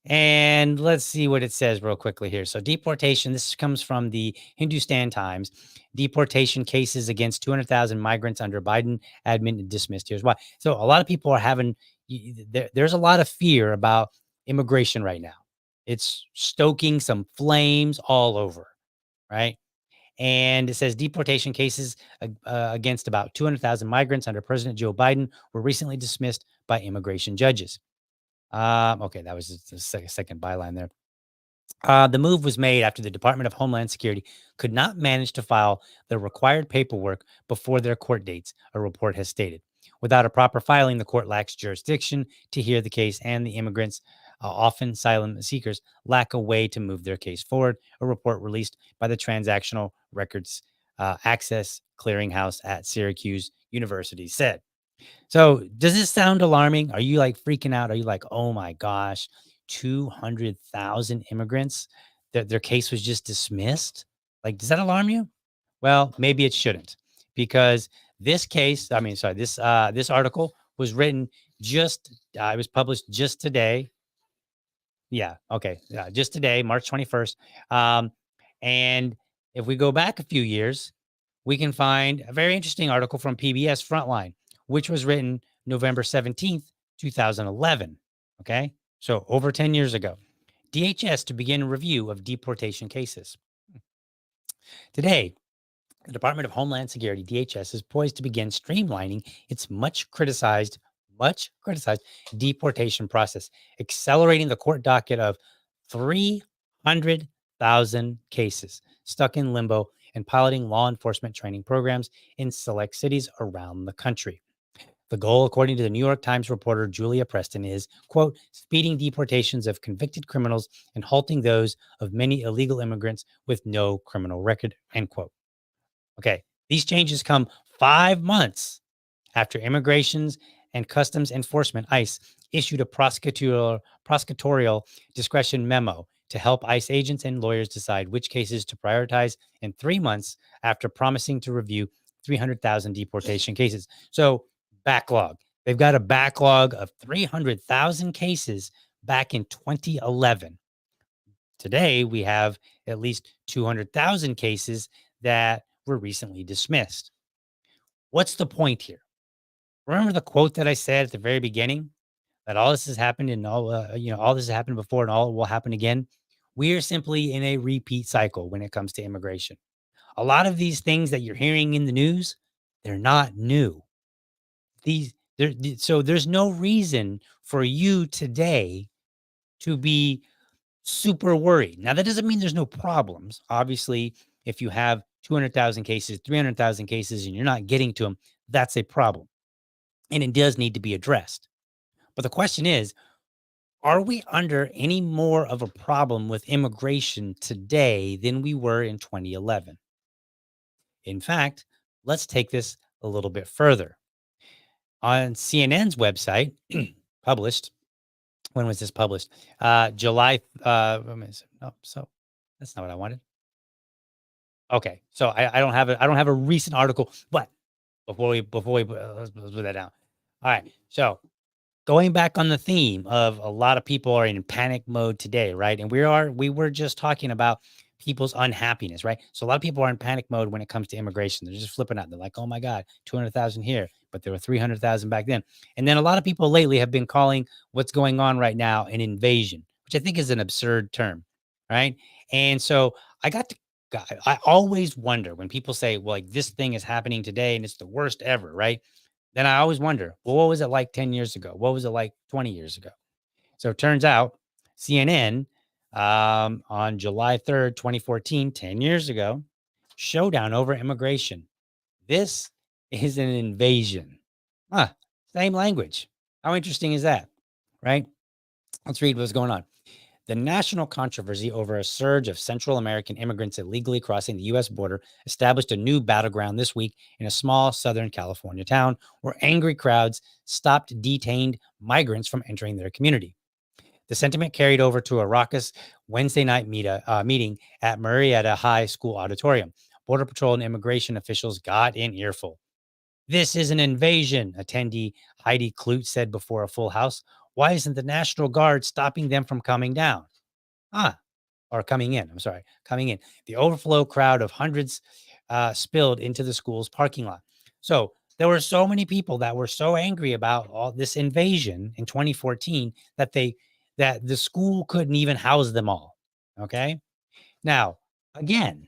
A: And let's see what it says real quickly here. So deportation, this comes from the Hindustan Times. Deportation cases against 200,000 migrants under Biden admin dismissed. Here's why. So a lot of people are having, there's a lot of fear about immigration right now. It's stoking some flames all over, right? And it says deportation cases against about 200,000 migrants under President Joe Biden were recently dismissed by immigration judges. Okay, that was the second byline there. The move was made after the Department of Homeland Security could not manage to file the required paperwork before their court dates, a report has stated. Without a proper filing, the court lacks jurisdiction to hear the case, and the immigrants, often asylum seekers, lack a way to move their case forward, a report released by the Transactional Records Access Clearinghouse at Syracuse University said. So does this sound alarming? Are you like freaking out? Are you like, oh my gosh, 200,000 immigrants, their case was just dismissed? Like, does that alarm you? Well, maybe it shouldn't, because this this article was written it was published just today. Yeah. Okay. Just today, March 21st. And if we go back a few years, we can find a very interesting article from PBS Frontline, which was written November 17th, 2011. Okay. So over 10 years ago. DHS to begin review of deportation cases. Today, the Department of Homeland Security, DHS, is poised to begin streamlining its much criticized deportation process, accelerating the court docket of 300,000 cases stuck in limbo and piloting law enforcement training programs in select cities around the country. The goal, according to the New York Times reporter Julia Preston, is, quote, speeding deportations of convicted criminals and halting those of many illegal immigrants with no criminal record, end quote. Okay, these changes come 5 months after Immigrations and Customs Enforcement, ICE, issued a prosecutorial discretion memo to help ICE agents and lawyers decide which cases to prioritize, in 3 months after promising to review 300,000 deportation cases. So, backlog. They've got a backlog of 300,000 cases back in 2011. Today, we have at least 200,000 cases that were recently dismissed. What's the point here? Remember the quote that I said at the very beginning, that all this has happened and all this has happened before and all will happen again. We are simply in a repeat cycle when it comes to immigration. A lot of these things that you're hearing in the news, they're not new. So there's no reason for you today to be super worried. Now, that doesn't mean there's no problems. Obviously, if you have 200,000 cases, 300,000 cases, and you're not getting to them, that's a problem. And it does need to be addressed. But the question is, are we under any more of a problem with immigration today than we were in 2011? In fact, let's take this a little bit further. On CNN's website, published, when was this published? July. No, so that's not what I wanted. Okay, so I don't have a recent article, but before we let's put that down. All right, so going back on the theme of a lot of people are in panic mode today, right? And we were just talking about people's unhappiness, right? So a lot of people are in panic mode when it comes to immigration. They're just flipping out. They're like, oh my God, 200,000 here, but there were 300,000 back then. And then a lot of people lately have been calling what's going on right now an invasion, which I think is an absurd term, right? And so I always wonder when people say, well, like this thing is happening today and it's the worst ever, right? Then I always wonder, well, what was it like 10 years ago? What was it like 20 years ago? So it turns out CNN on July 3rd, 2014, 10 years ago, showdown over immigration. This is an invasion. Huh, same language. How interesting is that? Right? Let's read what's going on. The national controversy over a surge of Central American immigrants illegally crossing the U.S. border established a new battleground this week in a small Southern California town where angry crowds stopped detained migrants from entering their community. The sentiment carried over to a raucous Wednesday night meeting at Murrieta High School auditorium. Border Patrol and immigration officials got an earful. This is an invasion, attendee Heidi Klute said before a full house. Why isn't the National Guard stopping them from coming down? Or coming in. I'm sorry, coming in. The overflow crowd of hundreds spilled into the school's parking lot. So there were so many people that were so angry about all this invasion in 2014 that the school couldn't even house them all. Okay. Now, again,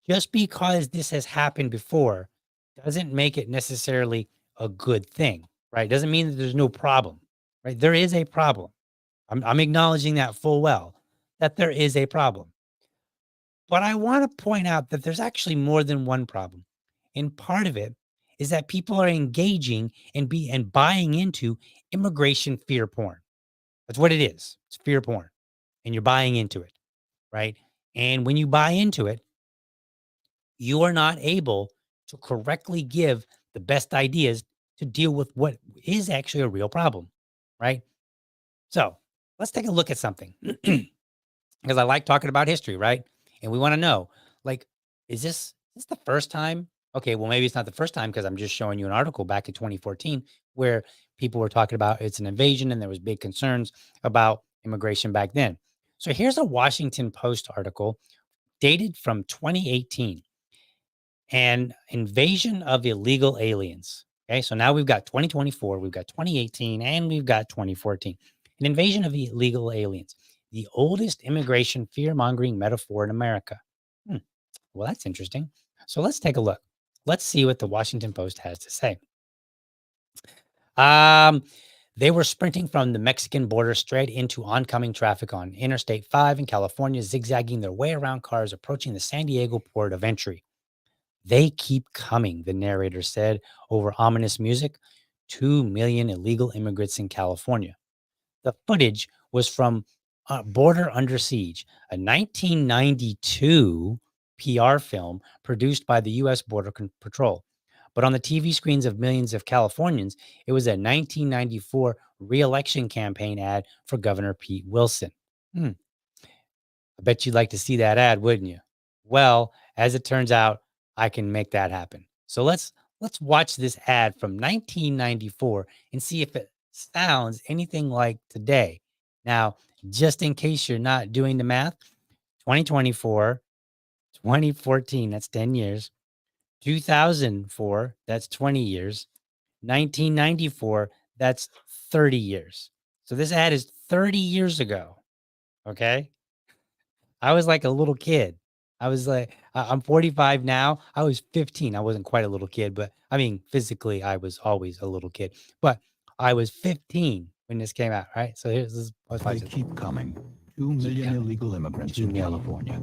A: just because this has happened before doesn't make it necessarily a good thing, right? Doesn't mean that there's no problem, right? There is a problem. I'm acknowledging that full well, that there is a problem. But I want to point out that there's actually more than one problem. And part of it is that people are engaging and buying into immigration fear porn. That's what it is. It's fear porn. And you're buying into it, right? And when you buy into it, you are not able to correctly give the best ideas to deal with what is actually a real problem, right? So let's take a look at something because I like talking about history, right? And we want to know, like, is this the first time? Okay, well, maybe it's not the first time because I'm just showing you an article back in 2014 where people were talking about it's an invasion and there was big concerns about immigration back then. So here's a Washington Post article dated from 2018. An invasion of illegal aliens. Okay, so now we've got 2024, we've got 2018, and we've got 2014. An invasion of illegal aliens, the oldest immigration fear mongering metaphor in America. Well, that's interesting. So let's take a look. Let's see what the Washington Post has to say. They were sprinting from the Mexican border straight into oncoming traffic on Interstate 5 in California, zigzagging their way around cars approaching the San Diego port of entry. They keep coming, the narrator said over ominous music. 2 million illegal immigrants in California. The footage was from Border Under Siege, a 1992 PR film produced by the U.S. Border Patrol. But on the TV screens of millions of Californians, it was a 1994 re-election campaign ad for Governor Pete Wilson. I bet you'd like to see that ad, wouldn't you? Well, as it turns out, I can make that happen. So let's watch this ad from 1994 and see if it sounds anything like today. Now, just in case you're not doing the math, 2024, 2014, that's 10 years. 2004, that's 20 years. 1994, that's 30 years. So this ad is 30 years ago. Okay. I was like a little kid. I was like, I'm 45 now. I was 15. I wasn't quite a little kid, but I mean, physically, I was always a little kid. But I was 15 when this came out, right? So here's this.
F: They keep coming. 2 million illegal immigrants in California.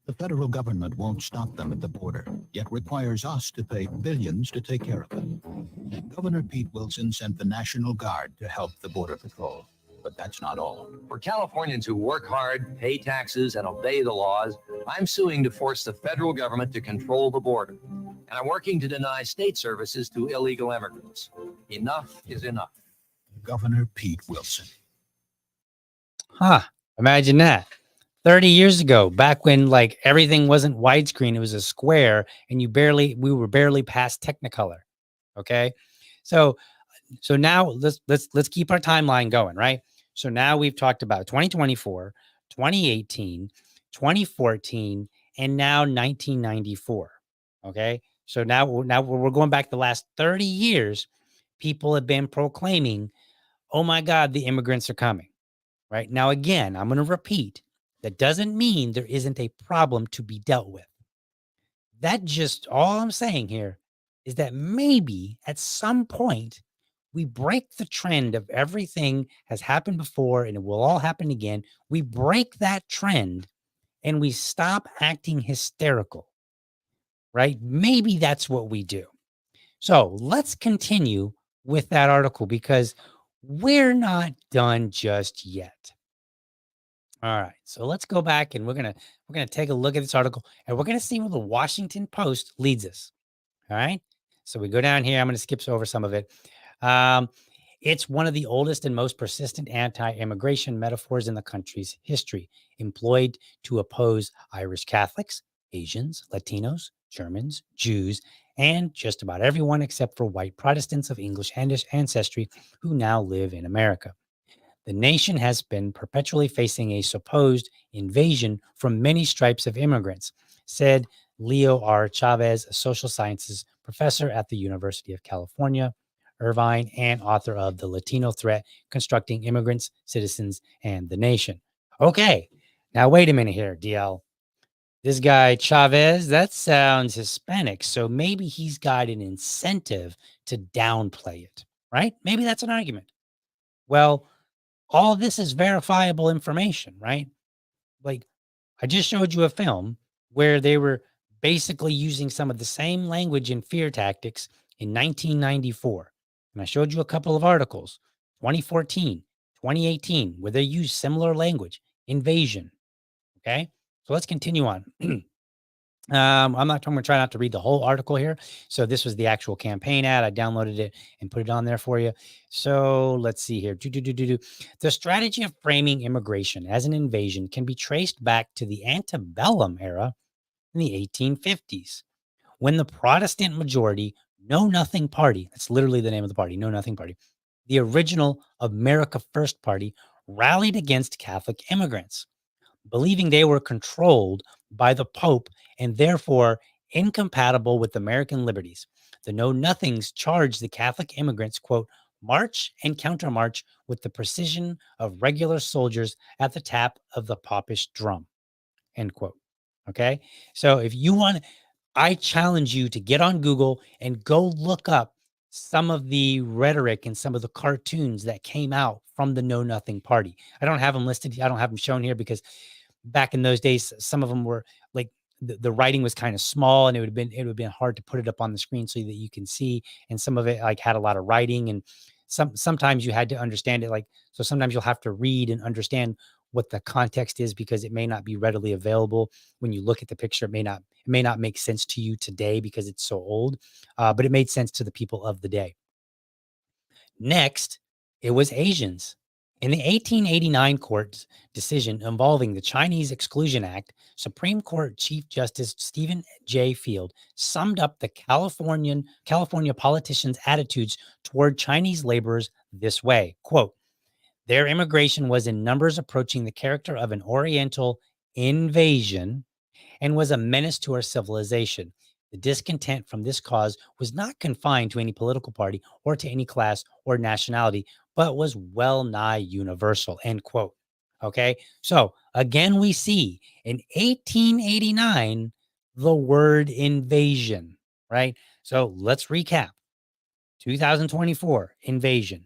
F: The federal government won't stop them at the border, yet requires us to pay billions to take care of them. Governor Pete Wilson sent the National Guard to help the Border Patrol. But that's not all.
G: For Californians who work hard, pay taxes, and obey the laws, I'm suing to force the federal government to control the border. And I'm working to deny state services to illegal immigrants. Enough is enough.
F: Governor Pete Wilson.
A: Imagine that. 30 years ago, back when like everything wasn't widescreen, it was a square and we were barely past Technicolor. Okay. So So now let's keep our timeline going, right? So now we've talked about 2024, 2018, 2014, and now 1994. Okay. So now we're going back the last 30 years. People have been proclaiming, oh my God, the immigrants are coming. Right now, again, I'm going to repeat, that doesn't mean there isn't a problem to be dealt with. That just all I'm saying here is that maybe at some point we break the trend of everything has happened before and it will all happen again. We break that trend and we stop acting hysterical, right? Maybe that's what we do. So let's continue with that article because we're not done just yet. All right. So let's go back and we're going to take a look at this article and we're going to see where the Washington Post leads us. All right. So we go down here. I'm going to skip over some of it. Um, it's one of the oldest and most persistent anti-immigration metaphors in the country's history, employed to oppose Irish Catholics, Asians, Latinos, Germans, Jews, and just about everyone except for white Protestants of English ancestry who now live in America. The nation has been perpetually facing a supposed invasion from many stripes of immigrants, said Leo R. Chavez, a social sciences professor at the University of California, Irvine, and author of The Latino Threat, Constructing Immigrants, Citizens, and the Nation. Okay, now wait a minute here, DL. This guy Chavez, that sounds Hispanic, so maybe he's got an incentive to downplay it, right? Maybe that's an argument. Well, all this is verifiable information, right? Like I just showed you a film where they were basically using some of the same language and fear tactics in 1994. And I showed you a couple of articles, 2014, 2018, where they use similar language, invasion. Okay. So let's continue on. I'm going to try not to read the whole article here. So this was the actual campaign ad. I downloaded it and put it on there for you. So let's see here. The strategy of framing immigration as an invasion can be traced back to the antebellum era in the 1850s, when the Protestant majority Know Nothing Party, that's literally the name of the party, Know Nothing Party, the original America First Party, rallied against Catholic immigrants, believing they were controlled by the Pope and therefore incompatible with American liberties. The Know Nothings charged the Catholic immigrants, quote, march and countermarch with the precision of regular soldiers at the tap of the popish drum, end quote. Okay. So if you want, I challenge you to get on Google and go look up some of the rhetoric and some of the cartoons that came out from the Know Nothing Party. I don't have them listed. I don't have them shown here because back in those days, some of them were like the writing was kind of small and it would have been hard to put it up on the screen so that you can see. And some of it like had a lot of writing and sometimes you had to understand it. Like, so sometimes you'll have to read and understand what the context is because it may not be readily available. When you look at the picture, it may not make sense to you today because it's so old, but it made sense to the people of the day. Next, it was Asians. In the 1889 court decision involving the Chinese Exclusion Act, Supreme Court Chief Justice Stephen J. Field summed up the California politicians' attitudes toward Chinese laborers this way, quote, their immigration was in numbers approaching the character of an Oriental invasion and was a menace to our civilization. The discontent from this cause was not confined to any political party or to any class or nationality, but was well nigh universal, end quote. Okay. So again, we see in 1889, the word invasion, right? So let's recap. 2024, invasion.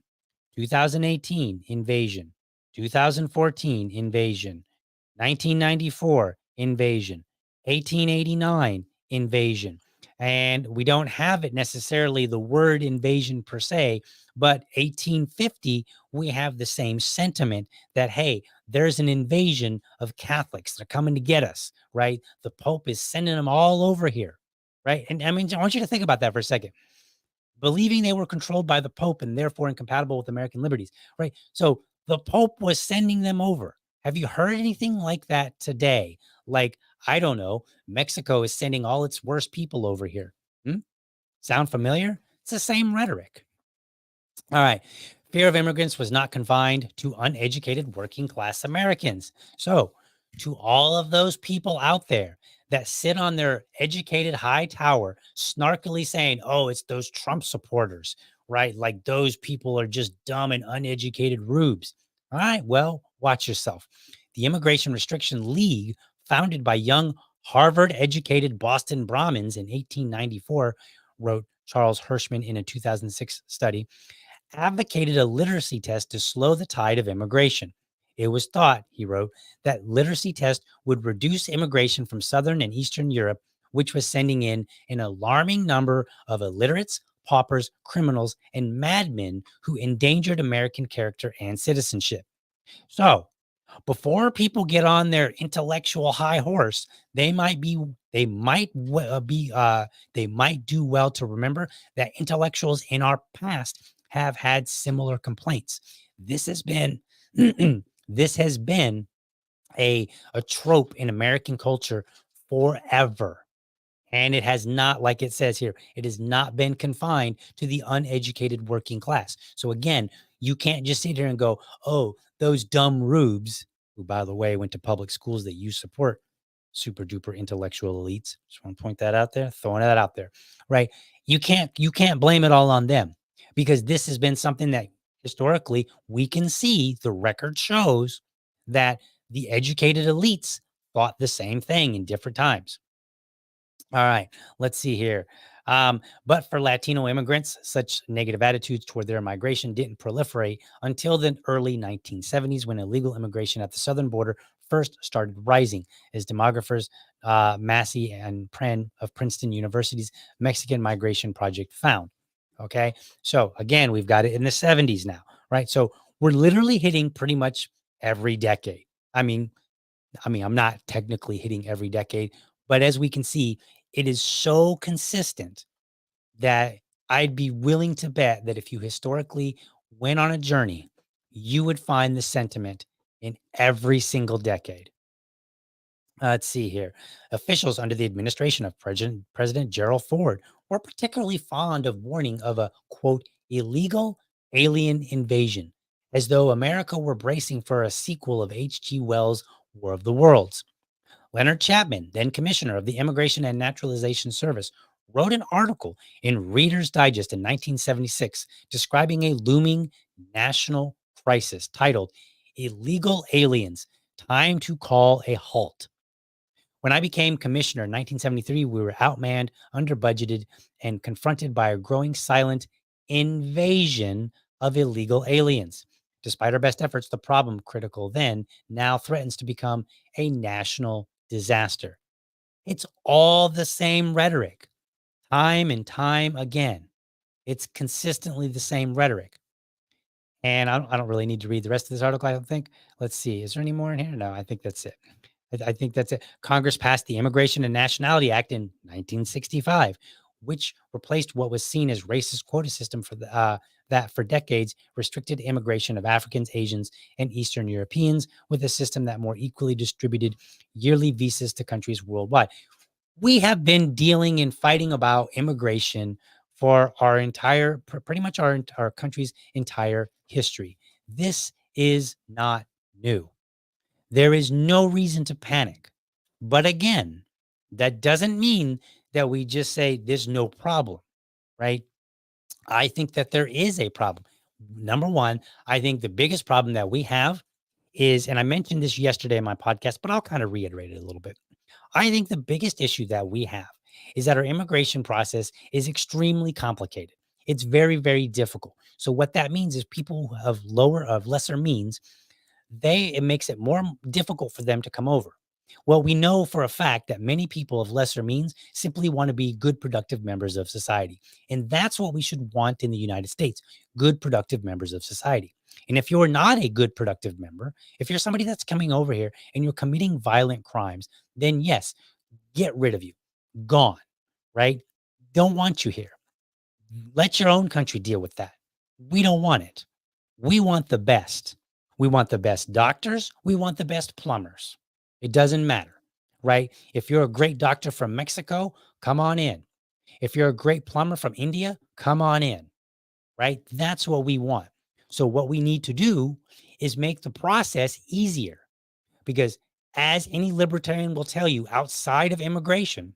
A: 2018, invasion. 2014, invasion. 1994, invasion. 1889, invasion. And we don't have it necessarily the word invasion per se, but 1850, we have the same sentiment that, hey, there's an invasion of Catholics. They're coming to get us, right? The Pope is sending them all over here, right? And I mean, I want you to think about that for a second. Believing they were controlled by the Pope and therefore incompatible with American liberties, right? So the Pope was sending them over. Have you heard anything like that today? Like, I don't know, Mexico is sending all its worst people over here. Sound familiar? It's the same rhetoric. All right. Fear of immigrants was not confined to uneducated working class Americans. So, to all of those people out there that sit on their educated high tower, snarkily saying, oh, it's those Trump supporters, right? Like those people are just dumb and uneducated rubes. All right. Well, watch yourself. The Immigration Restriction League, founded by young Harvard educated Boston Brahmins in 1894, wrote Charles Hirschman in a 2006 study, advocated a literacy test to slow the tide of immigration. It was thought, he wrote, that literacy test would reduce immigration from Southern and Eastern Europe, which was sending in an alarming number of illiterates, paupers, criminals, and madmen who endangered American character and citizenship. So, before people get on their intellectual high horse, they might be they might they might do well to remember that intellectuals in our past have had similar complaints. This has been this has been a trope in American culture forever. And it has not, like it says here, it has not been confined to the uneducated working class. So again, you can't just sit here and go, oh, those dumb rubes, who, by the way, went to public schools that you support, super duper intellectual elites. Just want to point that out there, throwing that out there, right? You can't blame it all on them, because this has been something that historically we can see the record shows that the educated elites thought the same thing in different times. All right, let's see here. But for Latino immigrants, such negative attitudes toward their migration didn't proliferate until the early 1970s, when illegal immigration at the southern border first started rising, as demographers Massey and Pren of Princeton University's Mexican Migration Project found. Okay, so again, we've got it in the 70s now, right? So we're literally hitting pretty much every decade. I mean, I'm not technically hitting every decade, but as we can see, it is so consistent that I'd be willing to bet that if you historically went on a journey, you would find the sentiment in every single decade. Let's see here. Officials under the administration of President Gerald Ford were particularly fond of warning of a, quote, illegal alien invasion, as though America were bracing for a sequel of H.G. Wells' War of the Worlds. Leonard Chapman, then commissioner of the Immigration and Naturalization Service, wrote an article in Reader's Digest in 1976 describing a looming national crisis titled Illegal Aliens: Time to Call a Halt. When I became commissioner in 1973, we were outmanned, underbudgeted, and confronted by a growing silent invasion of illegal aliens. Despite our best efforts, the problem, critical then, now threatens to become a national disaster. It's all the same rhetoric, time and time again. It's consistently the same rhetoric. And I don't really need to read the rest of this article, I don't think. Let's see. Is there any more in here? No, I think that's it. I think that's it. Congress passed the Immigration and Nationality Act in 1965, which replaced what was seen as racist quota system that for decades restricted immigration of Africans, Asians, and Eastern Europeans, with a system that more equally distributed yearly visas to countries worldwide. We have been dealing and fighting about immigration for our entire, pretty much our country's entire history. This is not new. There is no reason to panic. But again, that doesn't mean that we just say there's no problem, right? I think that there is a problem. Number one, I think the biggest problem that we have is, and I mentioned this yesterday in my podcast, but I'll kind of reiterate it a little bit. I think the biggest issue that we have is that our immigration process is extremely complicated. It's very, very difficult. So what that means is people who have lesser means, it makes it more difficult for them to come over. Well, we know for a fact that many people of lesser means simply want to be good, productive members of society. And that's what we should want in the United States: good, productive members of society. And if you're not a good, productive member, if you're somebody that's coming over here and you're committing violent crimes, then yes, get rid of you. Gone, right? Don't want you here. Let your own country deal with that. We don't want it. We want the best. We want the best doctors. We want the best plumbers. It doesn't matter, right? If you're a great doctor from Mexico, come on in. If you're a great plumber from India, come on in. right? That's what we want. So what we need to do is make the process easier, because as any libertarian will tell you, outside of immigration,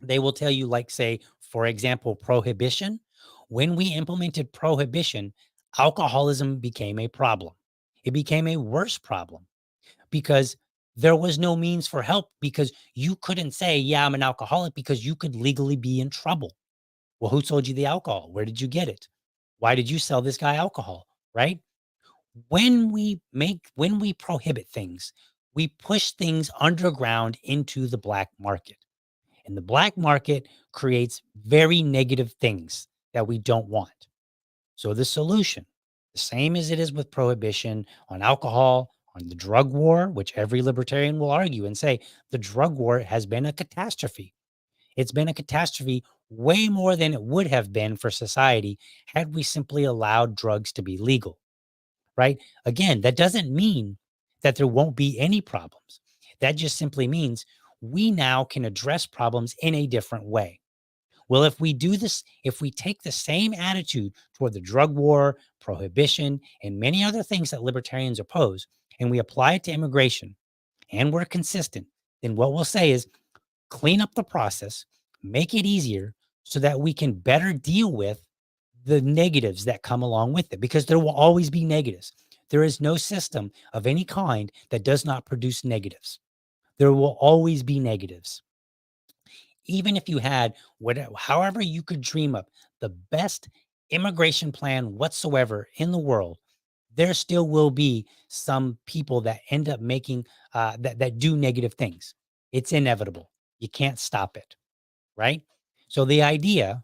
A: they will tell you, like, say, for example, prohibition. When we implemented prohibition, alcoholism became a problem. It became a worse problem because there was no means for help, because you couldn't say, yeah, I'm an alcoholic, because you could legally be in trouble. Well, who sold you the alcohol? Where did you get it? Why did you sell this guy alcohol? Right? When we prohibit things, we push things underground into the black market. And the black market creates very negative things that we don't want. So the solution, the same as it is with prohibition on alcohol, on the drug war, which every libertarian will argue and say the drug war has been a catastrophe. It's been a catastrophe way more than it would have been for society had we simply allowed drugs to be legal, right? Again, that doesn't mean that there won't be any problems. That just simply means we now can address problems in a different way. Well, if we do this, if we take the same attitude toward the drug war, prohibition, and many other things that libertarians oppose, and we apply it to immigration, and we're consistent, then what we'll say is clean up the process, make it easier so that we can better deal with the negatives that come along with it, because there will always be negatives. There is no system of any kind that does not produce negatives. There will always be negatives. Even if you had whatever, however you could dream up the best immigration plan whatsoever in the world, there still will be some people that end up making that do negative things. It's inevitable. You can't stop it, right? So the idea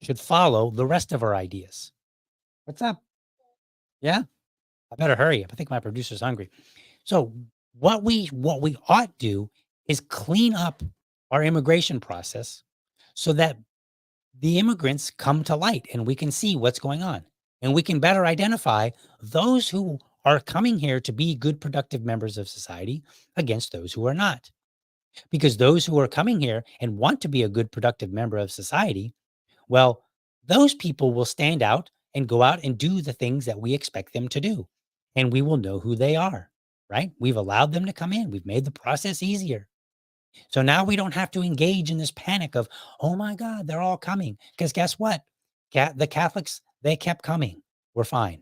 A: should follow the rest of our ideas. What's up? Yeah, I better hurry up. I think my producer's hungry. So what we ought do is clean up our immigration process so that the immigrants come to light and we can see what's going on, and we can better identify those who are coming here to be good, productive members of society against those who are not. Because those who are coming here and want to be a good, productive member of society, well, those people will stand out and go out and do the things that we expect them to do. And we will know who they are, right? We've allowed them to come in. We've made the process easier. So now we don't have to engage in this panic of, oh my God, they're all coming. Because guess what? The Catholics, they kept coming. We're fine.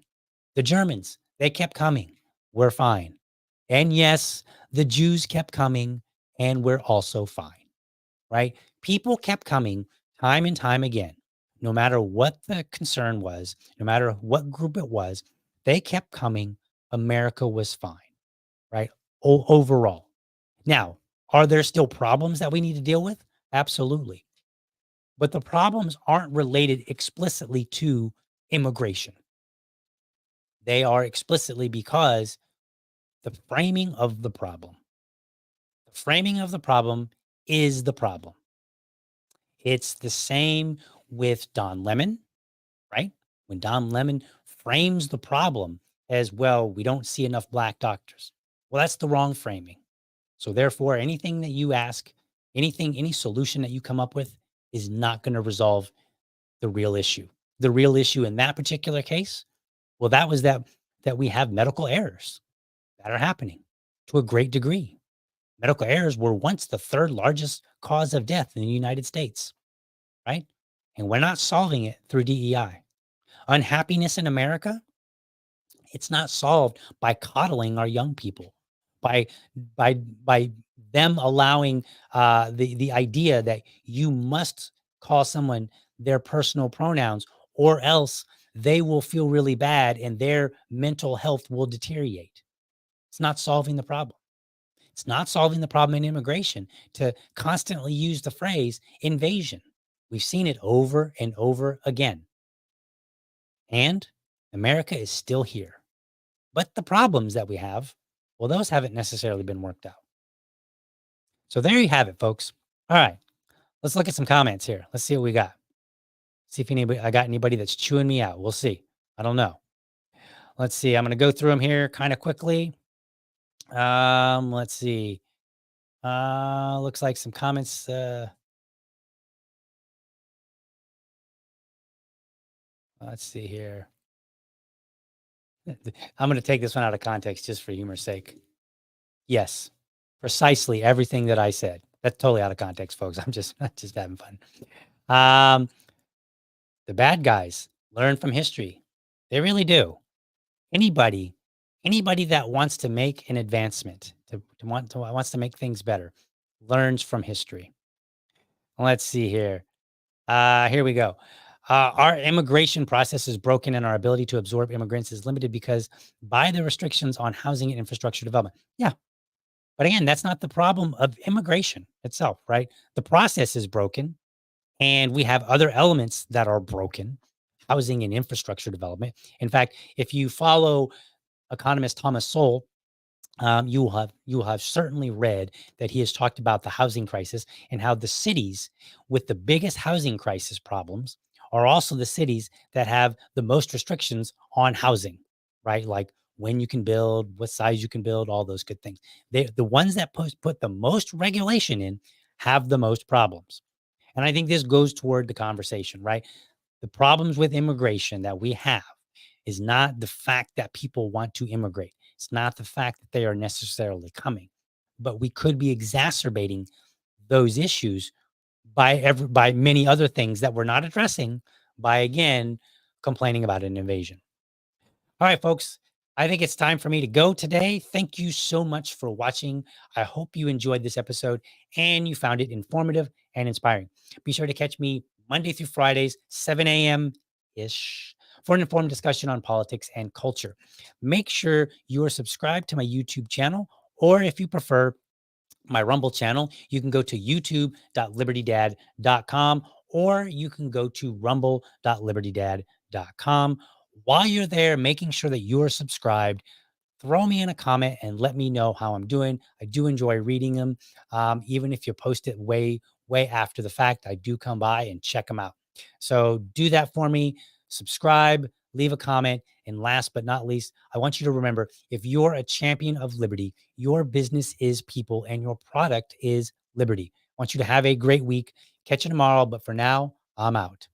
A: The Germans, they kept coming. We're fine. And yes, the Jews kept coming, and we're also fine, right? People kept coming time and time again. No matter what the concern was, no matter what group it was, they kept coming. America was fine, right? Overall. Now, are there still problems that we need to deal with? Absolutely. But the problems aren't related explicitly to immigration. They are explicitly because the framing of the problem. The framing of the problem is the problem. It's the same with Don Lemon, right? When Don Lemon frames the problem as, well, we don't see enough black doctors. Well, that's the wrong framing. So therefore, anything that you ask, any solution that you come up with is not going to resolve the real issue. The real issue in that particular case, well, that was that we have medical errors that are happening to a great degree. Medical errors were once the third largest cause of death in the United States, right? And we're not solving it through DEI. Unhappiness in America, it's not solved by coddling our young people, by by them allowing the idea that you must call someone their personal pronouns, or else they will feel really bad and their mental health will deteriorate. It's not solving the problem. It's not solving the problem in immigration to constantly use the phrase invasion. We've seen it over and over again. And America is still here. But the problems that we have, well, those haven't necessarily been worked out. So there you have it, folks. All right, let's look at some comments here. Let's see what we got. See if I got anybody that's chewing me out. We'll see. I don't know. Let's see. I'm going to go through them here kind of quickly. Let's see. Looks like some comments. Let's see here. I'm going to take this one out of context just for humor's sake. Yes, precisely everything that I said. That's totally out of context, folks. I'm just having fun. The bad guys learn from history. They really do. Anybody, anybody that wants to make an advancement, wants to make things better, learns from history. Let's see here. Here we go. Our immigration process is broken and our ability to absorb immigrants is limited because by the restrictions on housing and infrastructure development. Yeah. But again, that's not the problem of immigration itself, right? The process is broken and we have other elements that are broken, housing and infrastructure development. In fact, if you follow economist Thomas Sowell, you'll have certainly read that he has talked about the housing crisis and how the cities with the biggest housing crisis problems are also the cities that have the most restrictions on housing, right? Like when you can build, what size you can build, all those good things. The ones that put the most regulation in have the most problems. And I think this goes toward the conversation, right? The problems with immigration that we have is not the fact that people want to immigrate. It's not the fact that they are necessarily coming, but we could be exacerbating those issues by many other things that we're not addressing by, again, complaining about an invasion. All right, folks, I think it's time for me to go today. Thank you so much for watching. I hope you enjoyed this episode and you found it informative and inspiring. Be sure to catch me Monday through Fridays, 7 a.m. ish, for an informed discussion on politics and culture. Make sure you are subscribed to my YouTube channel, or if you prefer, my Rumble channel. You can go to youtube.libertydad.com or you can go to rumble.libertydad.com. While you're there, making sure that you're subscribed, throw me in a comment and let me know how I'm doing. I do enjoy reading them. Even if you post it way after the fact, I do come by and check them out. So do that for me. Subscribe, leave a comment. And last but not least, I want you to remember, if you're a champion of liberty, your business is people and your product is liberty. I want you to have a great week. Catch you tomorrow. But for now, I'm out.